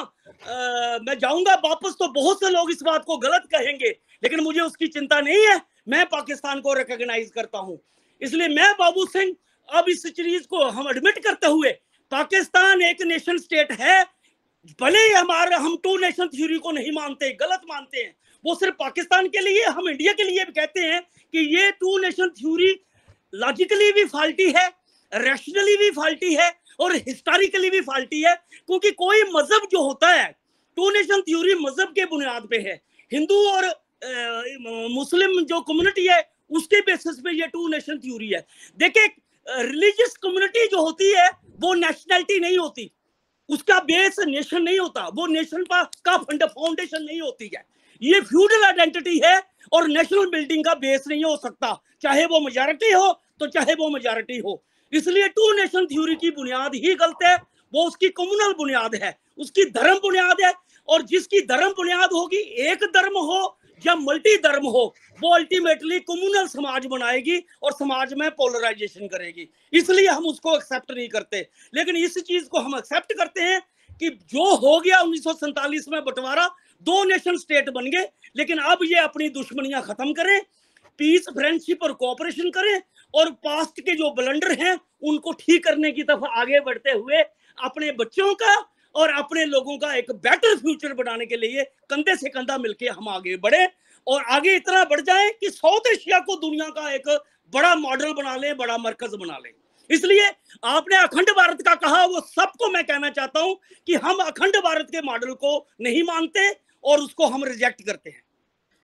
मैं जाऊंगा वापस तो बहुत से लोग इस बात को गलत कहेंगे, लेकिन मुझे उसकी चिंता नहीं है, मैं पाकिस्तान को रिकॉग्नाइज करता हूं। इसलिए मैं बाबू सिंह अब इस चीज को हम एडमिट करते हुए, पाकिस्तान एक नेशन स्टेट है, भले ही हम टू नेशन थ्योरी को नहीं मानते, गलत मानते हैं, वो सिर्फ पाकिस्तान के लिए, हम इंडिया के लिए भी कहते हैं कि ये टू नेशन थ्योरी लॉजिकली भी फाल्टी है, रैशनली भी फाल्टी है और हिस्टोरिकली भी फाल्टी है। क्योंकि कोई मजहब जो होता है, टू नेशन थ्योरी मजहब के बुनियाद पे है, हिंदू और मुस्लिम जो कम्युनिटी है उसके बेसिस पे ये टू नेशन थ्योरी है। देखिए रिलीजियस कम्युनिटी जो होती है वो नेशनैलिटी नहीं होती, उसका बेस नेशन नहीं होता, वो नेशन का फाउंडेशन नहीं होती है। ये फ्यूडल आइडेंटिटी है और नेशनल बिल्डिंग का बेस नहीं हो सकता, चाहे वो मेजॉरिटी हो तो चाहे वो मेजॉरिटी हो। इसलिए टू नेशन थ्योरी की बुनियाद ही गलत है, वो उसकी कम्युनल बुनियाद है, उसकी धर्म बुनियाद है। और जिसकी धर्म बुनियाद होगी, एक धर्म हो या मल्टी धर्म हो, वो अल्टीमेटली कम्युनल समाज बनाएगी और समाज में पोलराइजेशन करेगी। इसलिए हम उसको एक्सेप्ट नहीं करते। लेकिन इस चीज को हम एक्सेप्ट करते हैं कि जो हो गया 1947 में बंटवारा, दो नेशन स्टेट बन गए, लेकिन अब ये अपनी दुश्मनियां खत्म करें, पीस, फ्रेंडशिप और कोऑपरेशन करें और पास्ट के जो ब्लंडर हैं उनको ठीक करने की तरफ आगे बढ़ते हुए अपने बच्चों का और अपने लोगों का एक बेटर फ्यूचर बनाने के लिए कंधे से कंधा मिलके हम आगे बढ़े और आगे इतना बढ़ जाए कि साउथ एशिया को दुनिया का एक बड़ा मॉडल बना ले, बड़ा मरकज बना ले। इसलिए आपने अखंड भारत का कहा, वो सबको मैं कहना चाहता हूं कि हम अखंड भारत के मॉडल को नहीं मानते और उसको हम रिजेक्ट करते हैं।